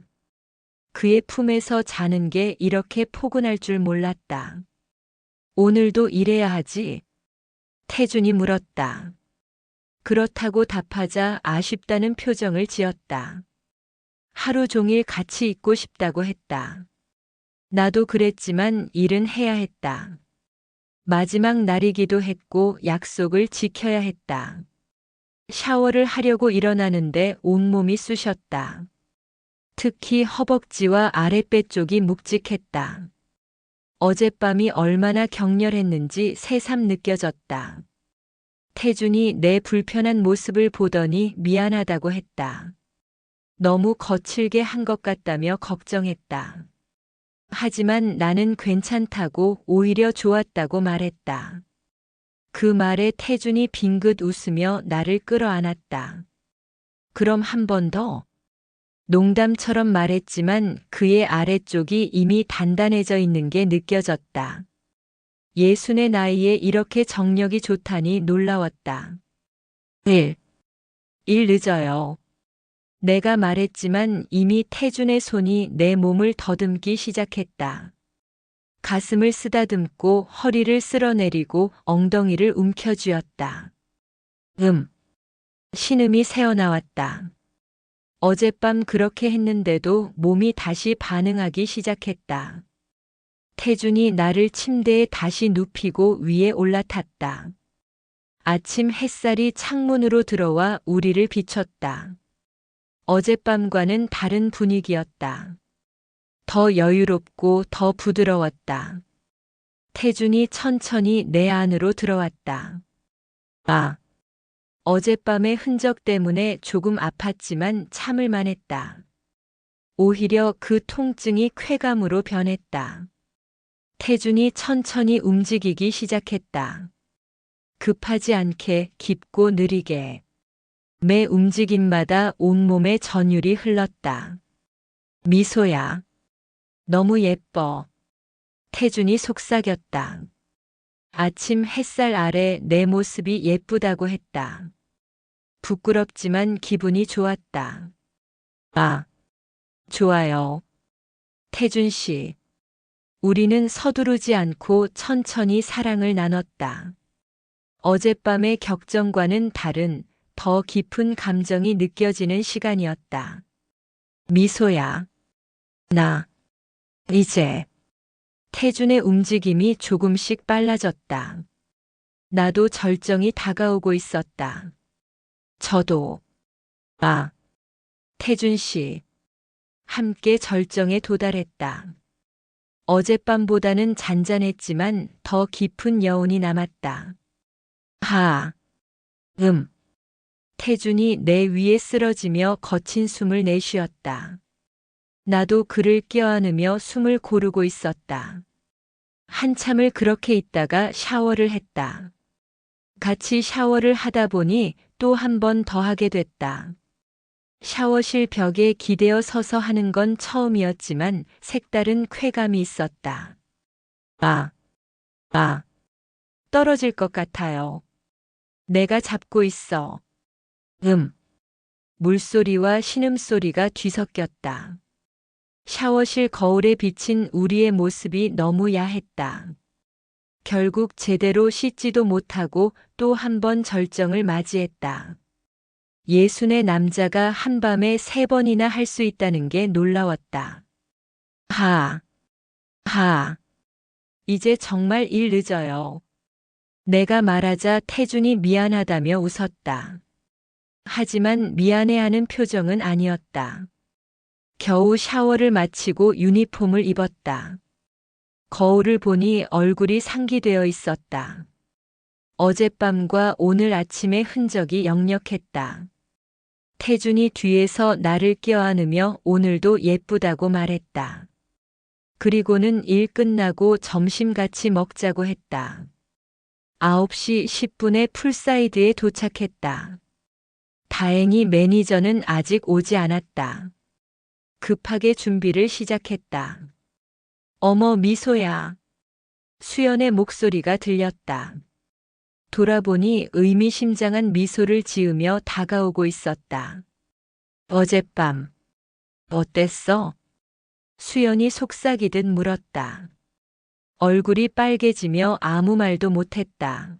그의 품에서 자는 게 이렇게 포근할 줄 몰랐다. 오늘도 일해야 하지? 태준이 물었다. 그렇다고 답하자 아쉽다는 표정을 지었다. 하루 종일 같이 있고 싶다고 했다. 나도 그랬지만 일은 해야 했다. 마지막 날이기도 했고 약속을 지켜야 했다. 샤워를 하려고 일어나는데 온몸이 쑤셨다. 특히 허벅지와 아랫배 쪽이 묵직했다. 어젯밤이 얼마나 격렬했는지 새삼 느껴졌다. 태준이 내 불편한 모습을 보더니 미안하다고 했다. 너무 거칠게 한 것 같다며 걱정했다. 하지만 나는 괜찮다고 오히려 좋았다고 말했다. 그 말에 태준이 빙긋 웃으며 나를 끌어안았다. 그럼 한 번 더? 농담처럼 말했지만 그의 아래쪽이 이미 단단해져 있는 게 느껴졌다. 예순의 나이에 이렇게 정력이 좋다니 놀라웠다. 일 늦어요. 내가 말했지만 이미 태준의 손이 내 몸을 더듬기 시작했다. 가슴을 쓰다듬고 허리를 쓸어내리고 엉덩이를 움켜쥐었다. 신음이 새어나왔다. 어젯밤 그렇게 했는데도 몸이 다시 반응하기 시작했다. 태준이 나를 침대에 다시 눕히고 위에 올라탔다. 아침 햇살이 창문으로 들어와 우리를 비췄다. 어젯밤과는 다른 분위기였다. 더 여유롭고 더 부드러웠다. 태준이 천천히 내 안으로 들어왔다. 어젯밤의 흔적 때문에 조금 아팠지만 참을 만했다. 오히려 그 통증이 쾌감으로 변했다. 태준이 천천히 움직이기 시작했다. 급하지 않게 깊고 느리게. 매 움직임마다 온몸에 전율이 흘렀다. 미소야. 너무 예뻐. 태준이 속삭였다. 아침 햇살 아래 내 모습이 예쁘다고 했다. 부끄럽지만 기분이 좋았다. 아, 좋아요. 태준 씨. 우리는 서두르지 않고 천천히 사랑을 나눴다. 어젯밤의 격정과는 다른 더 깊은 감정이 느껴지는 시간이었다. 미소야. 나, 이제. 태준의 움직임이 조금씩 빨라졌다. 나도 절정이 다가오고 있었다. 저도. 아, 태준 씨. 함께 절정에 도달했다. 어젯밤보다는 잔잔했지만 더 깊은 여운이 남았다. 하, 태준이 내 위에 쓰러지며 거친 숨을 내쉬었다. 나도 그를 껴안으며 숨을 고르고 있었다. 한참을 그렇게 있다가 샤워를 했다. 같이 샤워를 하다 보니 또 한 번 더 하게 됐다. 샤워실 벽에 기대어 서서 하는 건 처음이었지만 색다른 쾌감이 있었다. 아, 떨어질 것 같아요. 내가 잡고 있어. 물소리와 신음소리가 뒤섞였다. 샤워실 거울에 비친 우리의 모습이 너무 야했다. 결국 제대로 씻지도 못하고 또 한 번 절정을 맞이했다. 예순의 남자가 한밤에 3번이나 할 수 있다는 게 놀라웠다. 하, 이제 정말 일 늦어요. 내가 말하자 태준이 미안하다며 웃었다. 하지만 미안해하는 표정은 아니었다. 겨우 샤워를 마치고 유니폼을 입었다. 거울을 보니 얼굴이 상기되어 있었다. 어젯밤과 오늘 아침의 흔적이 역력했다. 태준이 뒤에서 나를 껴안으며 오늘도 예쁘다고 말했다. 그리고는 일 끝나고 점심 같이 먹자고 했다. 9시 10분에 풀사이드에 도착했다. 다행히 매니저는 아직 오지 않았다. 급하게 준비를 시작했다. 어머 미소야. 수연의 목소리가 들렸다. 돌아보니 의미심장한 미소를 지으며 다가오고 있었다. 어젯밤 어땠어? 수연이 속삭이듯 물었다. 얼굴이 빨개지며 아무 말도 못했다.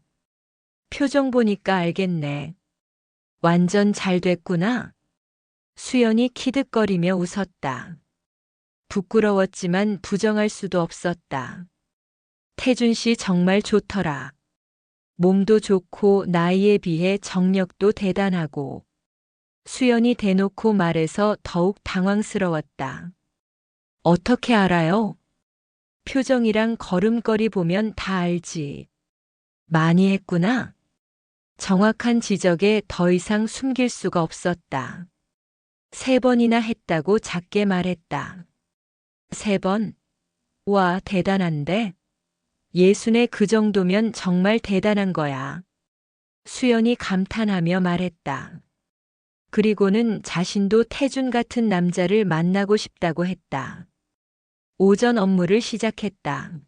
표정 보니까 알겠네. 완전 잘 됐구나. 수연이 키득거리며 웃었다. 부끄러웠지만 부정할 수도 없었다. 태준 씨 정말 좋더라. 몸도 좋고 나이에 비해 정력도 대단하고. 수연이 대놓고 말해서 더욱 당황스러웠다. 어떻게 알아요? 표정이랑 걸음걸이 보면 다 알지. 많이 했구나. 정확한 지적에 더 이상 숨길 수가 없었다. 3번이나 했다고 작게 말했다. 3번? 와, 대단한데? 예순의 그 정도면 정말 대단한 거야. 수연이 감탄하며 말했다. 그리고는 자신도 태준 같은 남자를 만나고 싶다고 했다. 오전 업무를 시작했다.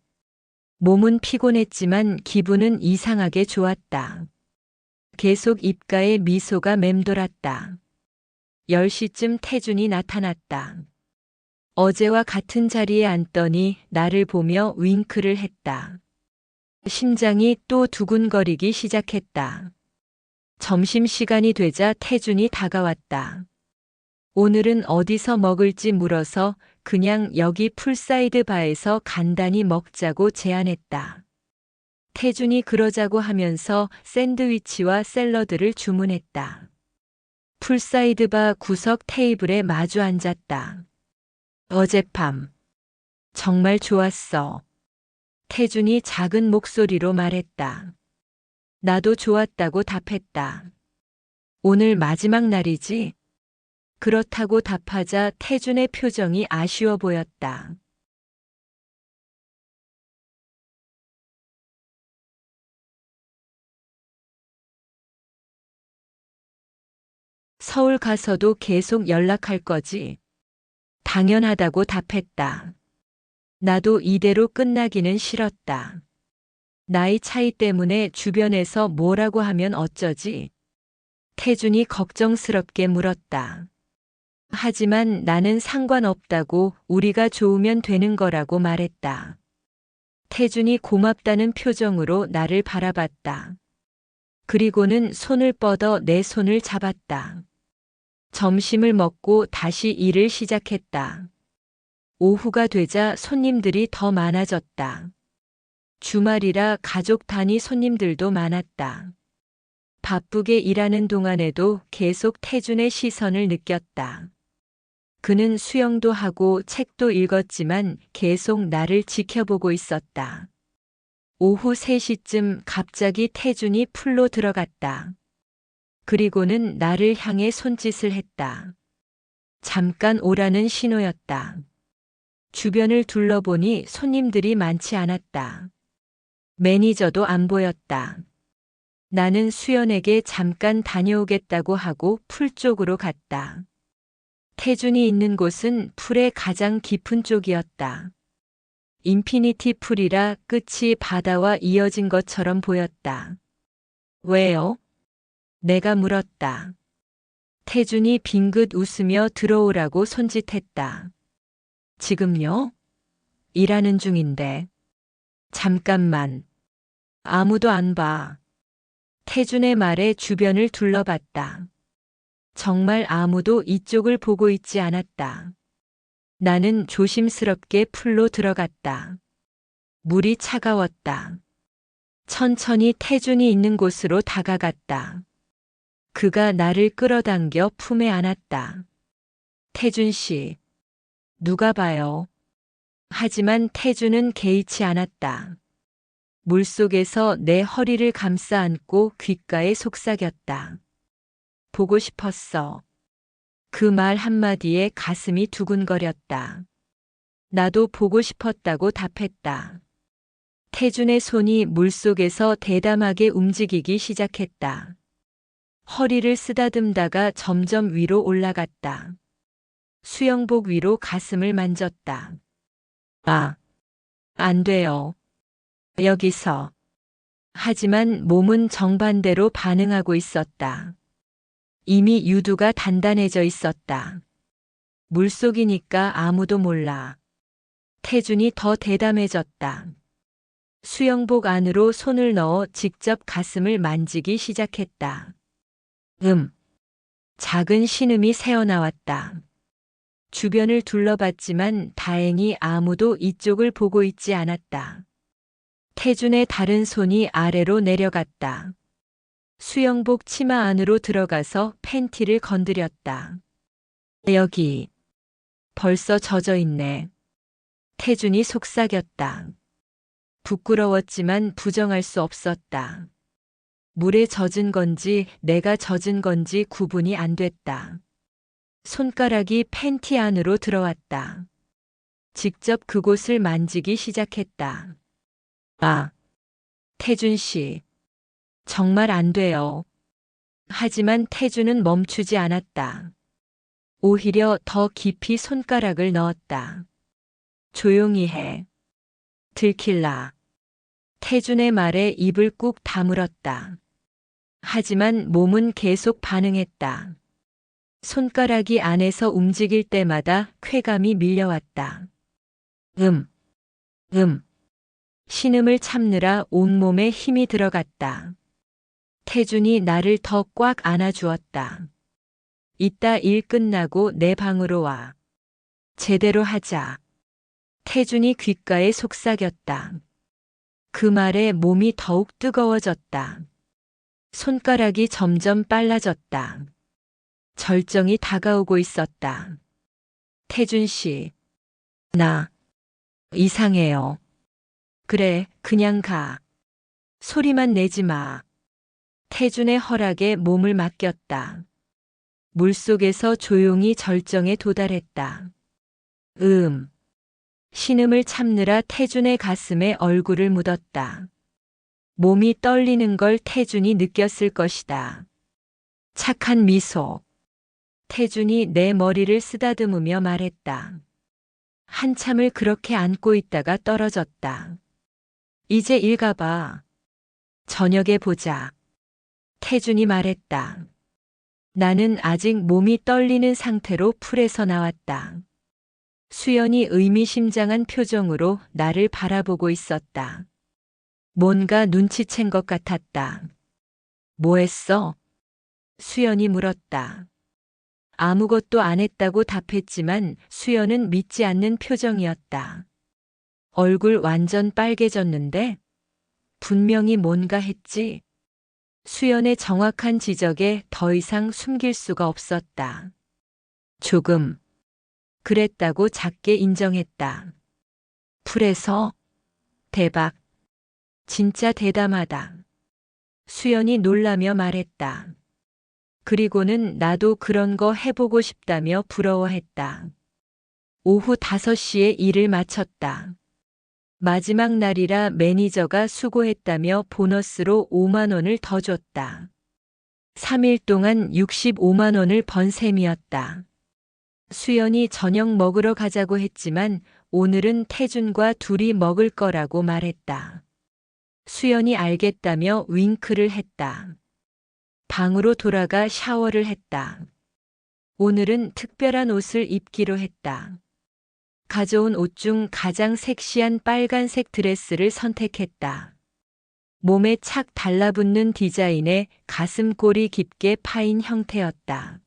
몸은 피곤했지만 기분은 이상하게 좋았다. 계속 입가에 미소가 맴돌았다. 10시쯤 태준이 나타났다. 어제와 같은 자리에 앉더니 나를 보며 윙크를 했다. 심장이 또 두근거리기 시작했다. 점심시간이 되자 태준이 다가왔다. 오늘은 어디서 먹을지 물어서 그냥 여기 풀사이드 바에서 간단히 먹자고 제안했다. 태준이 그러자고 하면서 샌드위치와 샐러드를 주문했다. 풀사이드 바 구석 테이블에 마주 앉았다. 어젯밤 정말 좋았어. 태준이 작은 목소리로 말했다. 나도 좋았다고 답했다. 오늘 마지막 날이지? 그렇다고 답하자 태준의 표정이 아쉬워 보였다. 서울 가서도 계속 연락할 거지? 당연하다고 답했다. 나도 이대로 끝나기는 싫었다. 나이 차이 때문에 주변에서 뭐라고 하면 어쩌지? 태준이 걱정스럽게 물었다. 하지만 나는 상관없다고 우리가 좋으면 되는 거라고 말했다. 태준이 고맙다는 표정으로 나를 바라봤다. 그리고는 손을 뻗어 내 손을 잡았다. 점심을 먹고 다시 일을 시작했다. 오후가 되자 손님들이 더 많아졌다. 주말이라 가족 단위 손님들도 많았다. 바쁘게 일하는 동안에도 계속 태준의 시선을 느꼈다. 그는 수영도 하고 책도 읽었지만 계속 나를 지켜보고 있었다. 오후 3시쯤 갑자기 태준이 풀로 들어갔다. 그리고는 나를 향해 손짓을 했다. 잠깐 오라는 신호였다. 주변을 둘러보니 손님들이 많지 않았다. 매니저도 안 보였다. 나는 수연에게 잠깐 다녀오겠다고 하고 풀 쪽으로 갔다. 태준이 있는 곳은 풀의 가장 깊은 쪽이었다. 인피니티 풀이라 끝이 바다와 이어진 것처럼 보였다. 왜요? 내가 물었다. 태준이 빙긋 웃으며 들어오라고 손짓했다. 지금요? 일하는 중인데. 잠깐만. 아무도 안 봐. 태준의 말에 주변을 둘러봤다. 정말 아무도 이쪽을 보고 있지 않았다. 나는 조심스럽게 풀로 들어갔다. 물이 차가웠다. 천천히 태준이 있는 곳으로 다가갔다. 그가 나를 끌어당겨 품에 안았다. 태준 씨, 누가 봐요? 하지만 태준은 개의치 않았다. 물속에서 내 허리를 감싸 안고 귓가에 속삭였다. 보고 싶었어. 그 말 한마디에 가슴이 두근거렸다. 나도 보고 싶었다고 답했다. 태준의 손이 물속에서 대담하게 움직이기 시작했다. 허리를 쓰다듬다가 점점 위로 올라갔다. 수영복 위로 가슴을 만졌다. 아, 안 돼요. 여기서. 하지만 몸은 정반대로 반응하고 있었다. 이미 유두가 단단해져 있었다. 물속이니까 아무도 몰라. 태준이 더 대담해졌다. 수영복 안으로 손을 넣어 직접 가슴을 만지기 시작했다. 작은 신음이 새어나왔다. 주변을 둘러봤지만 다행히 아무도 이쪽을 보고 있지 않았다. 태준의 다른 손이 아래로 내려갔다. 수영복 치마 안으로 들어가서 팬티를 건드렸다. 여기 벌써 젖어 있네. 태준이 속삭였다. 부끄러웠지만 부정할 수 없었다. 물에 젖은 건지 내가 젖은 건지 구분이 안 됐다. 손가락이 팬티 안으로 들어왔다. 직접 그곳을 만지기 시작했다. 아, 태준 씨. 정말 안 돼요. 하지만 태준은 멈추지 않았다. 오히려 더 깊이 손가락을 넣었다. 조용히 해. 들킬라. 태준의 말에 입을 꾹 다물었다. 하지만 몸은 계속 반응했다. 손가락이 안에서 움직일 때마다 쾌감이 밀려왔다. 신음을 참느라 온몸에 힘이 들어갔다. 태준이 나를 더 꽉 안아주었다. 이따 일 끝나고 내 방으로 와. 제대로 하자. 태준이 귓가에 속삭였다. 그 말에 몸이 더욱 뜨거워졌다. 손가락이 점점 빨라졌다. 절정이 다가오고 있었다. 태준 씨, 나 이상해요. 그래, 그냥 가. 소리만 내지 마. 태준의 허락에 몸을 맡겼다. 물속에서 조용히 절정에 도달했다. 신음을 참느라 태준의 가슴에 얼굴을 묻었다. 몸이 떨리는 걸 태준이 느꼈을 것이다. 착한 미소. 태준이 내 머리를 쓰다듬으며 말했다. 한참을 그렇게 안고 있다가 떨어졌다. 이제 일 가봐. 저녁에 보자. 태준이 말했다. 나는 아직 몸이 떨리는 상태로 풀에서 나왔다. 수연이 의미심장한 표정으로 나를 바라보고 있었다. 뭔가 눈치챈 것 같았다. 뭐 했어? 수연이 물었다. 아무것도 안 했다고 답했지만 수연은 믿지 않는 표정이었다. 얼굴 완전 빨개졌는데? 분명히 뭔가 했지. 수연의 정확한 지적에 더 이상 숨길 수가 없었다. 조금. 그랬다고 작게 인정했다. 풀에서? 대박. 진짜 대담하다. 수연이 놀라며 말했다. 그리고는 나도 그런 거 해보고 싶다며 부러워했다. 오후 5시에 일을 마쳤다. 마지막 날이라 매니저가 수고했다며 보너스로 5만 원을 더 줬다. 3일 동안 65만 원을 번 셈이었다. 수연이 저녁 먹으러 가자고 했지만 오늘은 태준과 둘이 먹을 거라고 말했다. 수연이 알겠다며 윙크를 했다. 방으로 돌아가 샤워를 했다. 오늘은 특별한 옷을 입기로 했다. 가져온 옷 중 가장 섹시한 빨간색 드레스를 선택했다. 몸에 착 달라붙는 디자인의 가슴골이 깊게 파인 형태였다.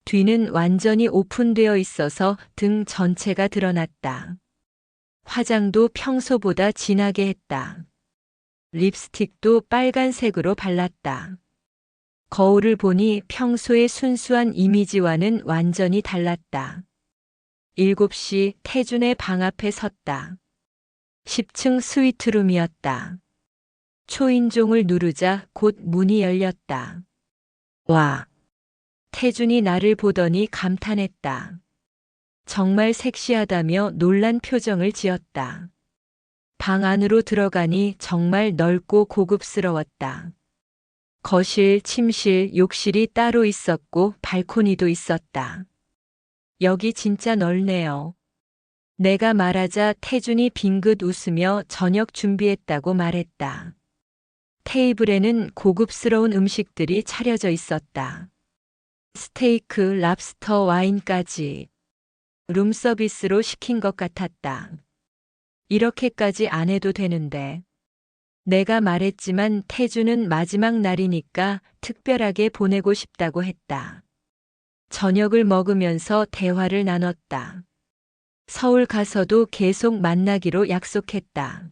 뒤는 완전히 오픈되어 있어서 등 전체가 드러났다. 화장도 평소보다 진하게 했다. 립스틱도 빨간색으로 발랐다. 거울을 보니 평소의 순수한 이미지와는 완전히 달랐다. 7시 태준의 방 앞에 섰다. 10층 스위트룸이었다. 초인종을 누르자 곧 문이 열렸다. 와. 태준이 나를 보더니 감탄했다. 정말 섹시하다며 놀란 표정을 지었다. 방 안으로 들어가니 정말 넓고 고급스러웠다. 거실, 침실, 욕실이 따로 있었고 발코니도 있었다. 여기 진짜 넓네요. 내가 말하자 태준이 빙긋 웃으며 저녁 준비했다고 말했다. 테이블에는 고급스러운 음식들이 차려져 있었다. 스테이크, 랍스터, 와인까지. 룸서비스로 시킨 것 같았다. 이렇게까지 안 해도 되는데. 내가 말했지만 태준은 마지막 날이니까 특별하게 보내고 싶다고 했다. 저녁을 먹으면서 대화를 나눴다. 서울 가서도 계속 만나기로 약속했다.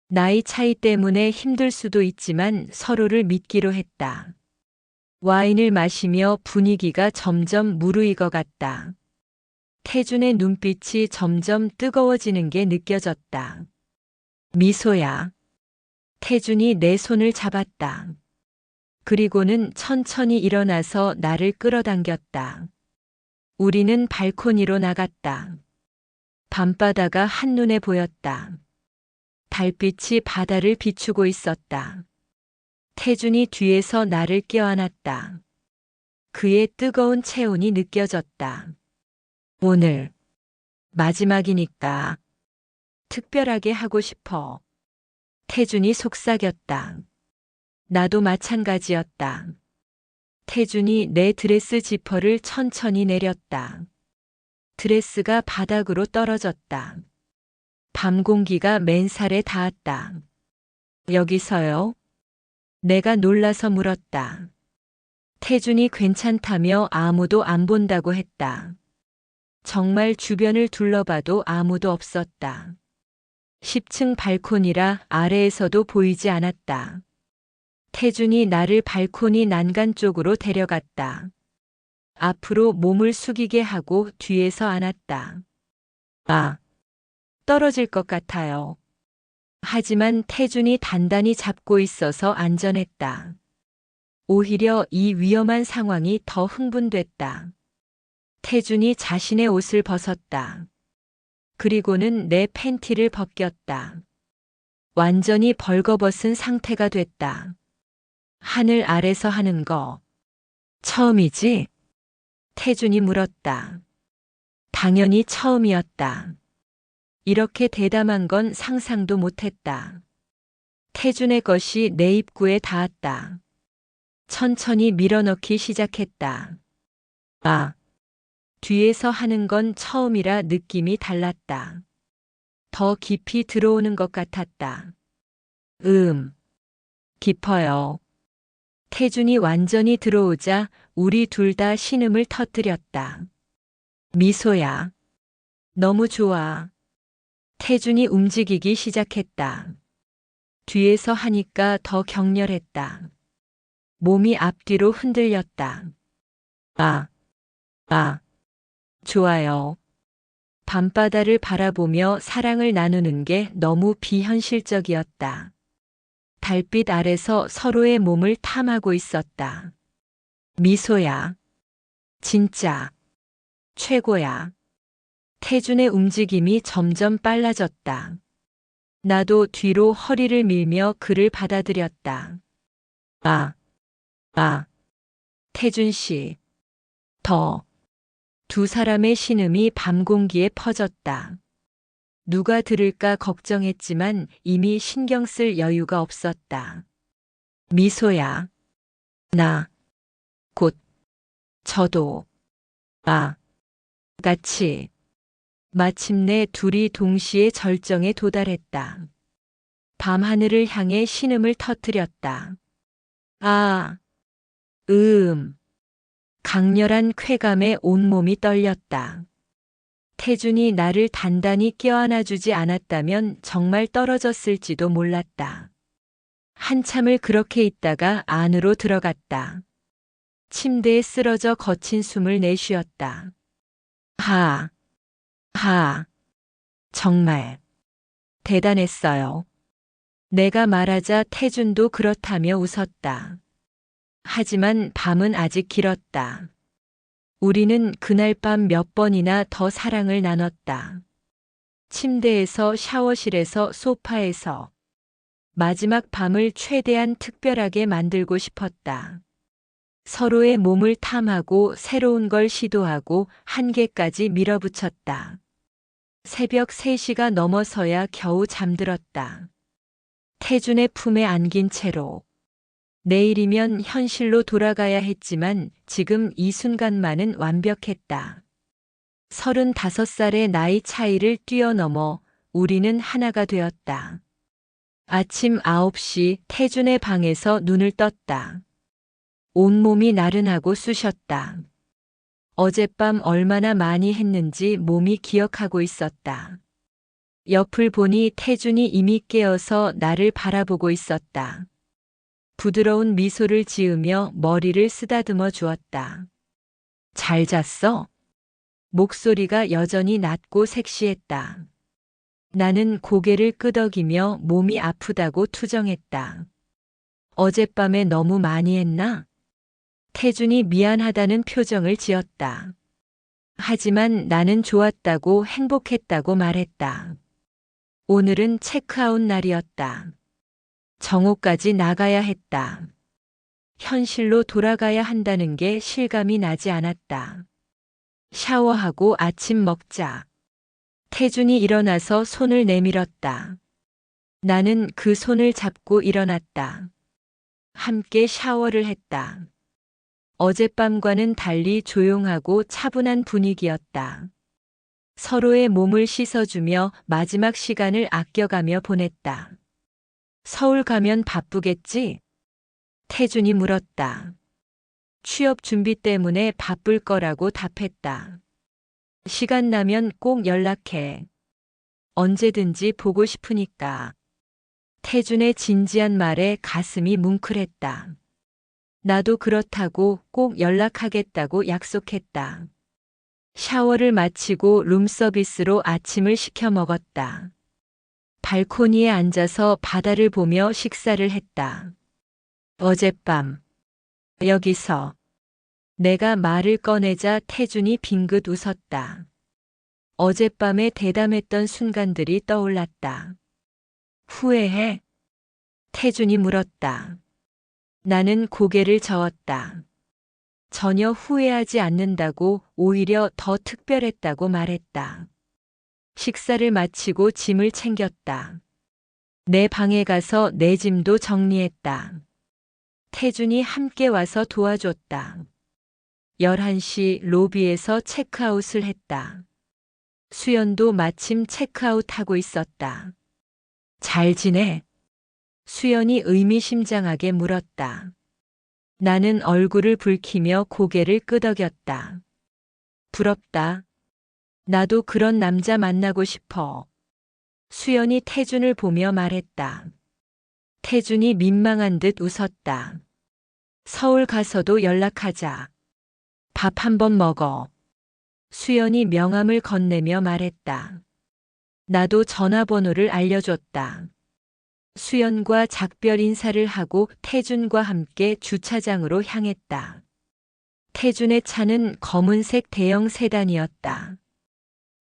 나이 차이 때문에 힘들 수도 있지만 서로를 믿기로 했다. 와인을 마시며 분위기가 점점 무르익어갔다. 태준의 눈빛이 점점 뜨거워지는 게 느껴졌다. 미소야. 태준이 내 손을 잡았다. 그리고는 천천히 일어나서 나를 끌어당겼다. 우리는 발코니로 나갔다. 밤바다가 한눈에 보였다. 달빛이 바다를 비추고 있었다. 태준이 뒤에서 나를 껴안았다. 그의 뜨거운 체온이 느껴졌다. 오늘 마지막이니까 특별하게 하고 싶어. 태준이 속삭였다. 나도 마찬가지였다. 태준이 내 드레스 지퍼를 천천히 내렸다. 드레스가 바닥으로 떨어졌다. 밤 공기가 맨살에 닿았다. 여기서요? 내가 놀라서 물었다. 태준이 괜찮다며 아무도 안 본다고 했다. 정말 주변을 둘러봐도 아무도 없었다. 10층 발코니라 아래에서도 보이지 않았다. 태준이 나를 발코니 난간 쪽으로 데려갔다. 앞으로 몸을 숙이게 하고 뒤에서 안았다. 아, 떨어질 것 같아요. 하지만 태준이 단단히 잡고 있어서 안전했다. 오히려 이 위험한 상황이 더 흥분됐다. 태준이 자신의 옷을 벗었다. 그리고는 내 팬티를 벗겼다. 완전히 벌거벗은 상태가 됐다. 하늘 아래서 하는 거 처음이지? 태준이 물었다. 당연히 처음이었다. 이렇게 대담한 건 상상도 못했다. 태준의 것이 내 입구에 닿았다. 천천히 밀어넣기 시작했다. 아, 뒤에서 하는 건 처음이라 느낌이 달랐다. 더 깊이 들어오는 것 같았다. 깊어요. 태준이 완전히 들어오자 우리 둘 다 신음을 터뜨렸다. 미소야. 너무 좋아. 태준이 움직이기 시작했다. 뒤에서 하니까 더 격렬했다. 몸이 앞뒤로 흔들렸다. 아, 좋아요. 밤바다를 바라보며 사랑을 나누는 게 너무 비현실적이었다. 달빛 아래서 서로의 몸을 탐하고 있었다. 미소야. 진짜. 최고야. 태준의 움직임이 점점 빨라졌다. 나도 뒤로 허리를 밀며 그를 받아들였다. 태준 씨. 더. 두 사람의 신음이 밤 공기에 퍼졌다. 누가 들을까 걱정했지만 이미 신경 쓸 여유가 없었다. 미소야. 나. 곧. 저도. 같이. 마침내 둘이 동시에 절정에 도달했다. 밤하늘을 향해 신음을 터뜨렸다. 강렬한 쾌감에 온몸이 떨렸다. 태준이 나를 단단히 껴안아주지 않았다면 정말 떨어졌을지도 몰랐다. 한참을 그렇게 있다가 안으로 들어갔다. 침대에 쓰러져 거친 숨을 내쉬었다. 정말 대단했어요. 내가 말하자 태준도 그렇다며 웃었다. 하지만 밤은 아직 길었다. 우리는 그날 밤 몇 번이나 더 사랑을 나눴다. 침대에서, 샤워실에서, 소파에서. 마지막 밤을 최대한 특별하게 만들고 싶었다. 서로의 몸을 탐하고 새로운 걸 시도하고 한계까지 밀어붙였다. 새벽 3시가 넘어서야 겨우 잠들었다. 태준의 품에 안긴 채로. 내일이면 현실로 돌아가야 했지만 지금 이 순간만은 완벽했다. 35살의 나이 차이를 뛰어넘어 우리는 하나가 되었다. 아침 9시 태준의 방에서 눈을 떴다. 온몸이 나른하고 쑤셨다. 어젯밤 얼마나 많이 했는지 몸이 기억하고 있었다. 옆을 보니 태준이 이미 깨어서 나를 바라보고 있었다. 부드러운 미소를 지으며 머리를 쓰다듬어 주었다. 잘 잤어? 목소리가 여전히 낮고 섹시했다. 나는 고개를 끄덕이며 몸이 아프다고 투정했다. 어젯밤에 너무 많이 했나? 태준이 미안하다는 표정을 지었다. 하지만 나는 좋았다고 행복했다고 말했다. 오늘은 체크아웃 날이었다. 정오까지 나가야 했다. 현실로 돌아가야 한다는 게 실감이 나지 않았다. 샤워하고 아침 먹자. 태준이 일어나서 손을 내밀었다. 나는 그 손을 잡고 일어났다. 함께 샤워를 했다. 어젯밤과는 달리 조용하고 차분한 분위기였다. 서로의 몸을 씻어주며 마지막 시간을 아껴가며 보냈다. 서울 가면 바쁘겠지? 태준이 물었다. 취업 준비 때문에 바쁠 거라고 답했다. 시간 나면 꼭 연락해. 언제든지 보고 싶으니까. 태준의 진지한 말에 가슴이 뭉클했다. 나도 그렇다고 꼭 연락하겠다고 약속했다. 샤워를 마치고 룸서비스로 아침을 시켜 먹었다. 발코니에 앉아서 바다를 보며 식사를 했다. 어젯밤, 여기서. 내가 말을 꺼내자 태준이 빙긋 웃었다. 어젯밤에 대담했던 순간들이 떠올랐다. 후회해? 태준이 물었다. 나는 고개를 저었다. 전혀 후회하지 않는다고 오히려 더 특별했다고 말했다. 식사를 마치고 짐을 챙겼다. 내 방에 가서 내 짐도 정리했다. 태준이 함께 와서 도와줬다. 11시 로비에서 체크아웃을 했다. 수연도 마침 체크아웃하고 있었다. 잘 지내? 수연이 의미심장하게 물었다. 나는 얼굴을 붉히며 고개를 끄덕였다. 부럽다. 나도 그런 남자 만나고 싶어. 수연이 태준을 보며 말했다. 태준이 민망한 듯 웃었다. 서울 가서도 연락하자. 밥 한번 먹어. 수연이 명함을 건네며 말했다. 나도 전화번호를 알려줬다. 수연과 작별 인사를 하고 태준과 함께 주차장으로 향했다. 태준의 차는 검은색 대형 세단이었다.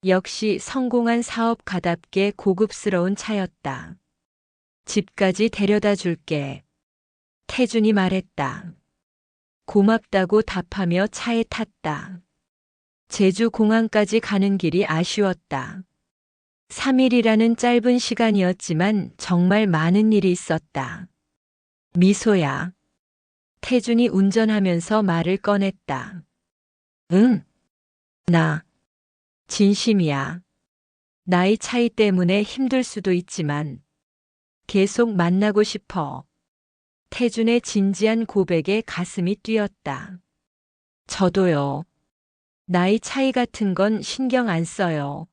역시 성공한 사업가답게 고급스러운 차였다. 집까지 데려다 줄게. 태준이 말했다. 고맙다고 답하며 차에 탔다. 제주 공항까지 가는 길이 아쉬웠다. 3일이라는 짧은 시간이었지만 정말 많은 일이 있었다. 미소야. 태준이 운전하면서 말을 꺼냈다. 응. 나. 진심이야. 나이 차이 때문에 힘들 수도 있지만 계속 만나고 싶어. 태준의 진지한 고백에 가슴이 뛰었다. 저도요. 나이 차이 같은 건 신경 안 써요.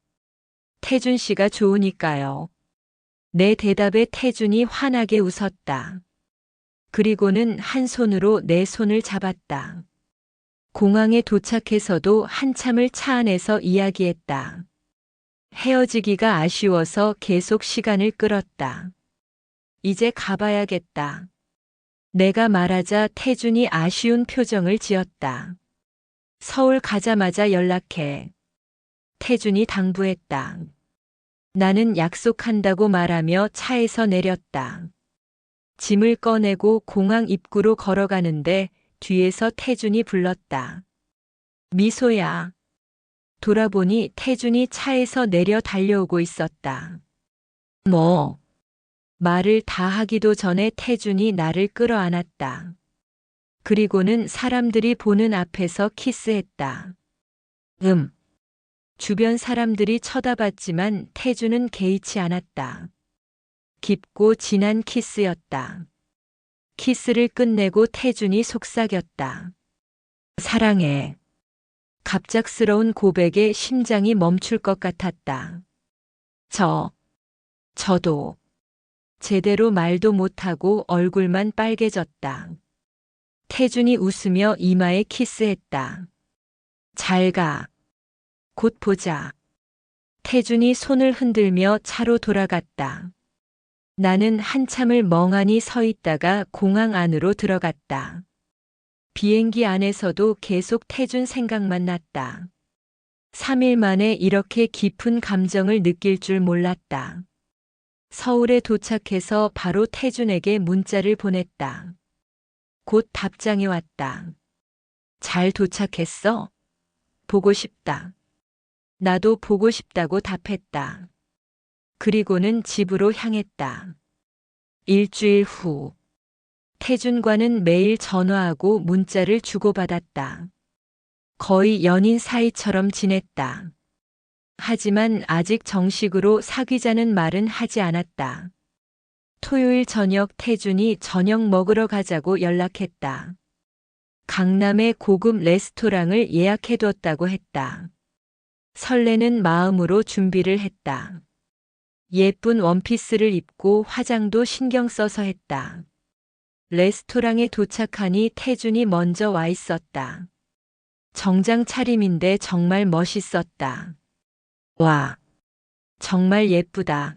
태준 씨가 좋으니까요. 내 대답에 태준이 환하게 웃었다. 그리고는 한 손으로 내 손을 잡았다. 공항에 도착해서도 한참을 차 안에서 이야기했다. 헤어지기가 아쉬워서 계속 시간을 끌었다. 이제 가봐야겠다. 내가 말하자 태준이 아쉬운 표정을 지었다. 서울 가자마자 연락해. 태준이 당부했다. 나는 약속한다고 말하며 차에서 내렸다. 짐을 꺼내고 공항 입구로 걸어가는데 뒤에서 태준이 불렀다. 미소야. 돌아보니 태준이 차에서 내려 달려오고 있었다. 뭐? 말을 다 하기도 전에 태준이 나를 끌어안았다. 그리고는 사람들이 보는 앞에서 키스했다. 주변 사람들이 쳐다봤지만 태준은 개의치 않았다. 깊고 진한 키스였다. 키스를 끝내고 태준이 속삭였다. 사랑해. 갑작스러운 고백에 심장이 멈출 것 같았다. 저도. 제대로 말도 못하고 얼굴만 빨개졌다. 태준이 웃으며 이마에 키스했다. 잘 가. 곧 보자. 태준이 손을 흔들며 차로 돌아갔다. 나는 한참을 멍하니 서 있다가 공항 안으로 들어갔다. 비행기 안에서도 계속 태준 생각만 났다. 3일 만에 이렇게 깊은 감정을 느낄 줄 몰랐다. 서울에 도착해서 바로 태준에게 문자를 보냈다. 곧 답장이 왔다. 잘 도착했어? 보고 싶다. 나도 보고 싶다고 답했다. 그리고는 집으로 향했다. 일주일 후, 태준과는 매일 전화하고 문자를 주고받았다. 거의 연인 사이처럼 지냈다. 하지만 아직 정식으로 사귀자는 말은 하지 않았다. 토요일 저녁 태준이 저녁 먹으러 가자고 연락했다. 강남의 고급 레스토랑을 예약해뒀다고 했다. 설레는 마음으로 준비를 했다. 예쁜 원피스를 입고 화장도 신경 써서 했다. 레스토랑에 도착하니 태준이 먼저 와 있었다. 정장 차림인데 정말 멋있었다. 와, 정말 예쁘다.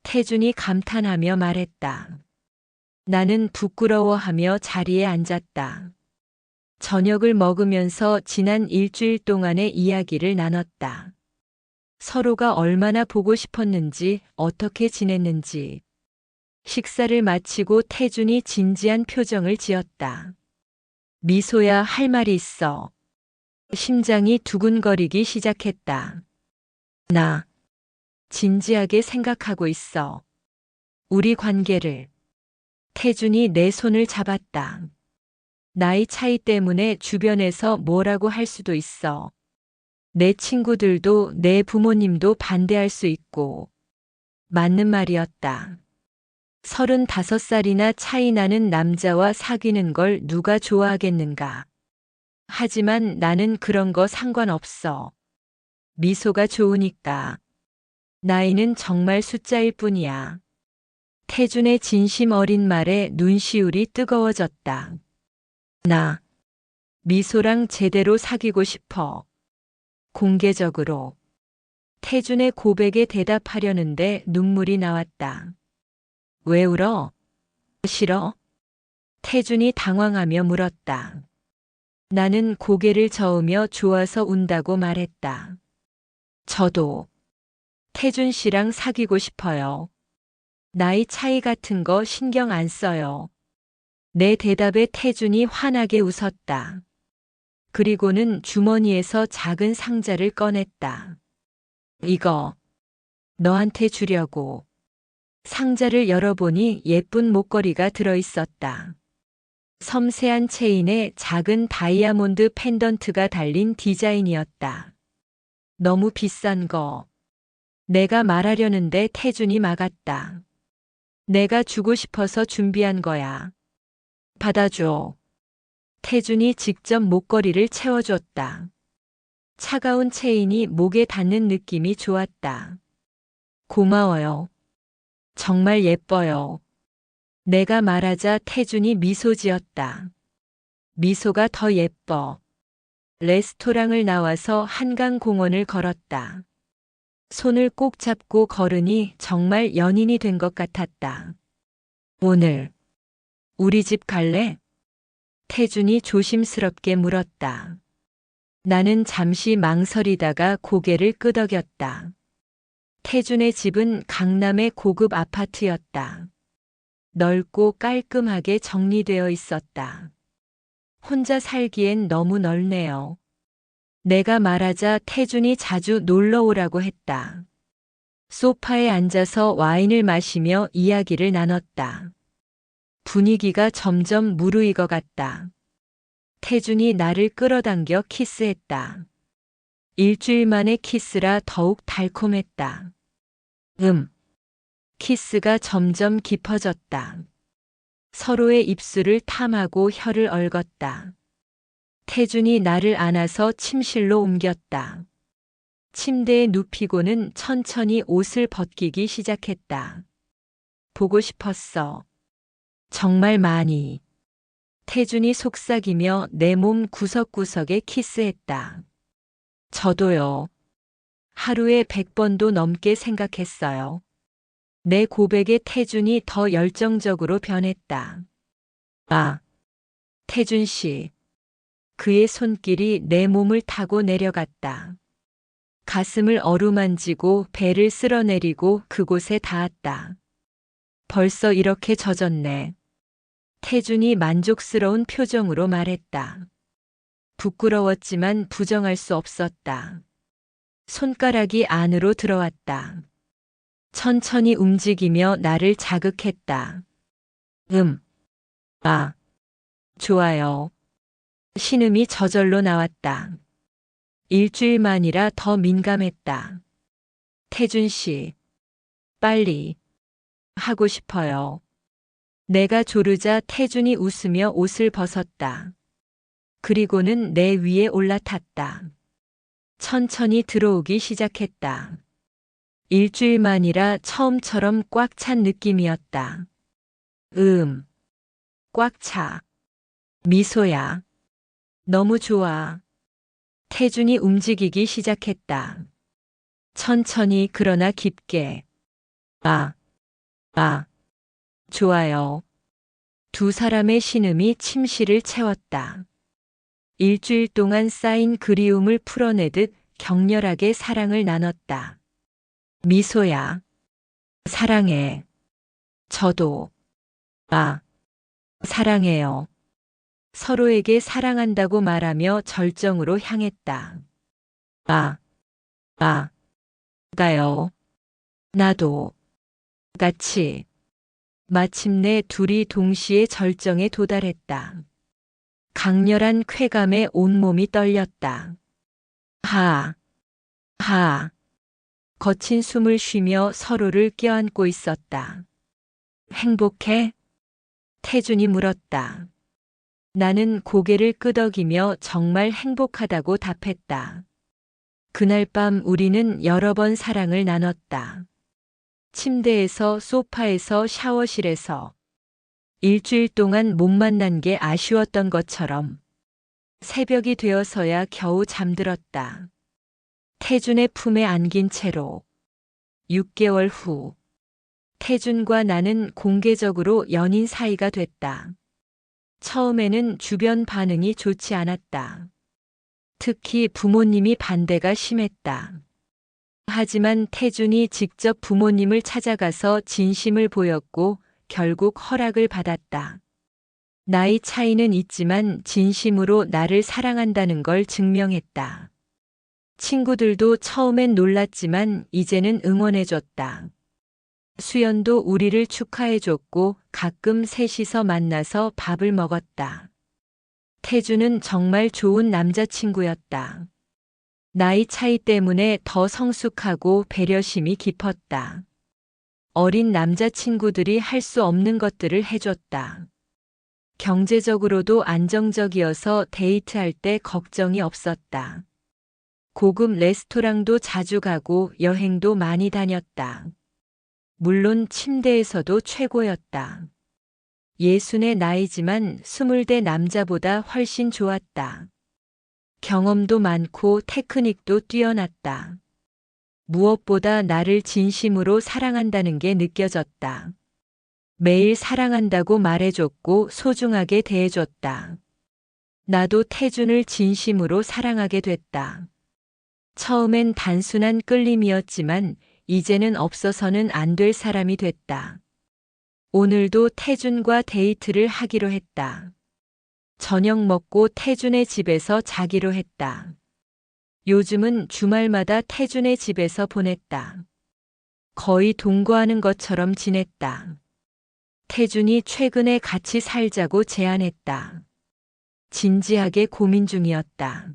태준이 감탄하며 말했다. 나는 부끄러워하며 자리에 앉았다. 저녁을 먹으면서 지난 일주일 동안의 이야기를 나눴다. 서로가 얼마나 보고 싶었는지, 어떻게 지냈는지. 식사를 마치고 태준이 진지한 표정을 지었다. 미소야, 할 말이 있어. 심장이 두근거리기 시작했다. 나 진지하게 생각하고 있어. 우리 관계를. 태준이 내 손을 잡았다. 나이 차이 때문에 주변에서 뭐라고 할 수도 있어. 내 친구들도 내 부모님도 반대할 수 있고. 맞는 말이었다. 35살이나 차이 나는 남자와 사귀는 걸 누가 좋아하겠는가. 하지만 나는 그런 거 상관없어. 미소가 좋으니까. 나이는 정말 숫자일 뿐이야. 태준의 진심 어린 말에 눈시울이 뜨거워졌다. 나 미소랑 제대로 사귀고 싶어. 공개적으로. 태준의 고백에 대답하려는데 눈물이 나왔다. 왜 울어? 싫어? 태준이 당황하며 물었다. 나는 고개를 저으며 좋아서 운다고 말했다. 저도 태준 씨랑 사귀고 싶어요. 나이 차이 같은 거 신경 안 써요. 내 대답에 태준이 환하게 웃었다. 그리고는 주머니에서 작은 상자를 꺼냈다. 이거 너한테 주려고. 상자를 열어보니 예쁜 목걸이가 들어있었다. 섬세한 체인에 작은 다이아몬드 펜던트가 달린 디자인이었다. 너무 비싼 거. 내가 말하려는데 태준이 막았다. 내가 주고 싶어서 준비한 거야. 받아줘. 태준이 직접 목걸이를 채워줬다. 차가운 체인이 목에 닿는 느낌이 좋았다. 고마워요. 정말 예뻐요. 내가 말하자 태준이 미소 지었다. 미소가 더 예뻐. 레스토랑을 나와서 한강공원을 걸었다. 손을 꼭 잡고 걸으니 정말 연인이 된 것 같았다. 오늘 우리 집 갈래? 태준이 조심스럽게 물었다. 나는 잠시 망설이다가 고개를 끄덕였다. 태준의 집은 강남의 고급 아파트였다. 넓고 깔끔하게 정리되어 있었다. 혼자 살기엔 너무 넓네요. 내가 말하자 태준이 자주 놀러 오라고 했다. 소파에 앉아서 와인을 마시며 이야기를 나눴다. 분위기가 점점 무르익어갔다. 태준이 나를 끌어당겨 키스했다. 일주일 만의 키스라 더욱 달콤했다. 키스가 점점 깊어졌다. 서로의 입술을 탐하고 혀를 얽었다. 태준이 나를 안아서 침실로 옮겼다. 침대에 눕히고는 천천히 옷을 벗기기 시작했다. 보고 싶었어. 정말 많이. 태준이 속삭이며 내 몸 구석구석에 키스했다. 저도요. 하루에 100번도 넘게 생각했어요. 내 고백에 태준이 더 열정적으로 변했다. 아, 태준 씨. 그의 손길이 내 몸을 타고 내려갔다. 가슴을 어루만지고 배를 쓸어내리고 그곳에 닿았다. 벌써 이렇게 젖었네. 태준이 만족스러운 표정으로 말했다. 부끄러웠지만 부정할 수 없었다. 손가락이 안으로 들어왔다. 천천히 움직이며 나를 자극했다. 아, 좋아요. 신음이 저절로 나왔다. 일주일만이라 더 민감했다. 태준 씨, 빨리 하고 싶어요. 내가 조르자 태준이 웃으며 옷을 벗었다. 그리고는 내 위에 올라탔다. 천천히 들어오기 시작했다. 일주일만이라 처음처럼 꽉 찬 느낌이었다. 꽉 차. 미소야. 너무 좋아. 태준이 움직이기 시작했다. 천천히 그러나 깊게. 좋아요. 두 사람의 신음이 침실을 채웠다. 일주일 동안 쌓인 그리움을 풀어내듯 격렬하게 사랑을 나눴다. 미소야. 사랑해. 저도. 사랑해요. 서로에게 사랑한다고 말하며 절정으로 향했다. 가요. 나도. 같이. 마침내 둘이 동시에 절정에 도달했다. 강렬한 쾌감에 온몸이 떨렸다. 하. 거친 숨을 쉬며 서로를 껴안고 있었다. 행복해? 태준이 물었다. 나는 고개를 끄덕이며 정말 행복하다고 답했다. 그날 밤 우리는 여러 번 사랑을 나눴다. 침대에서, 소파에서, 샤워실에서. 일주일 동안 못 만난 게 아쉬웠던 것처럼. 새벽이 되어서야 겨우 잠들었다. 태준의 품에 안긴 채로. 6개월 후. 태준과 나는 공개적으로 연인 사이가 됐다. 처음에는 주변 반응이 좋지 않았다. 특히 부모님이 반대가 심했다. 하지만 태준이 직접 부모님을 찾아가서 진심을 보였고 결국 허락을 받았다. 나이 차이는 있지만 진심으로 나를 사랑한다는 걸 증명했다. 친구들도 처음엔 놀랐지만 이제는 응원해줬다. 수연도 우리를 축하해줬고 가끔 셋이서 만나서 밥을 먹었다. 태준은 정말 좋은 남자친구였다. 나이 차이 때문에 더 성숙하고 배려심이 깊었다. 어린 남자친구들이 할 수 없는 것들을 해줬다. 경제적으로도 안정적이어서 데이트할 때 걱정이 없었다. 고급 레스토랑도 자주 가고 여행도 많이 다녔다. 물론 침대에서도 최고였다. 60의 나이지만 20대 남자보다 훨씬 좋았다. 경험도 많고 테크닉도 뛰어났다. 무엇보다 나를 진심으로 사랑한다는 게 느껴졌다. 매일 사랑한다고 말해줬고 소중하게 대해줬다. 나도 태준을 진심으로 사랑하게 됐다. 처음엔 단순한 끌림이었지만 이제는 없어서는 안 될 사람이 됐다. 오늘도 태준과 데이트를 하기로 했다. 저녁 먹고 태준의 집에서 자기로 했다. 요즘은 주말마다 태준의 집에서 보냈다. 거의 동거하는 것처럼 지냈다. 태준이 최근에 같이 살자고 제안했다. 진지하게 고민 중이었다.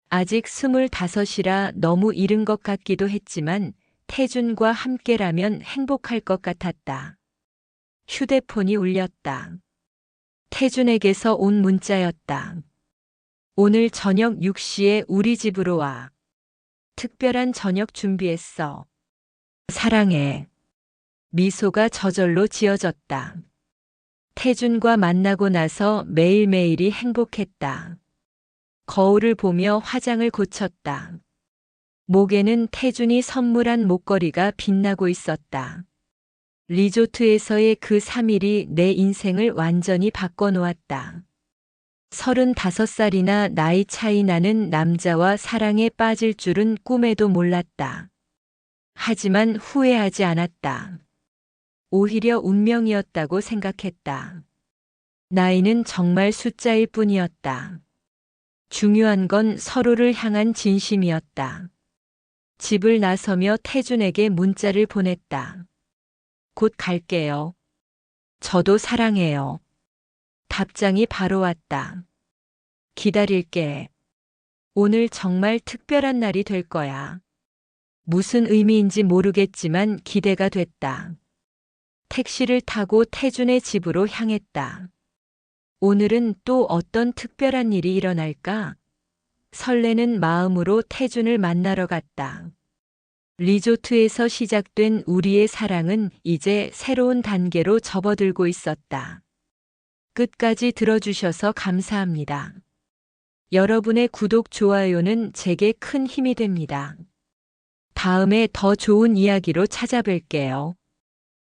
아직 25이라 너무 이른 것 같기도 했지만 태준과 함께라면 행복할 것 같았다. 휴대폰이 울렸다. 태준에게서 온 문자였다. 오늘 저녁 6시에 우리 집으로 와. 특별한 저녁 준비했어. 사랑해. 미소가 저절로 지어졌다. 태준과 만나고 나서 매일매일이 행복했다. 거울을 보며 화장을 고쳤다. 목에는 태준이 선물한 목걸이가 빛나고 있었다. 리조트에서의 그 3일이 내 인생을 완전히 바꿔놓았다. 35살이나 나이 차이 나는 남자와 사랑에 빠질 줄은 꿈에도 몰랐다. 하지만 후회하지 않았다. 오히려 운명이었다고 생각했다. 나이는 정말 숫자일 뿐이었다. 중요한 건 서로를 향한 진심이었다. 집을 나서며 태준에게 문자를 보냈다. 곧 갈게요. 저도 사랑해요. 답장이 바로 왔다. 기다릴게. 오늘 정말 특별한 날이 될 거야. 무슨 의미인지 모르겠지만 기대가 됐다. 택시를 타고 태준의 집으로 향했다. 오늘은 또 어떤 특별한 일이 일어날까? 설레는 마음으로 태준을 만나러 갔다. 리조트에서 시작된 우리의 사랑은 이제 새로운 단계로 접어들고 있었다. 끝까지 들어주셔서 감사합니다. 여러분의 구독, 좋아요는 제게 큰 힘이 됩니다. 다음에 더 좋은 이야기로 찾아뵐게요.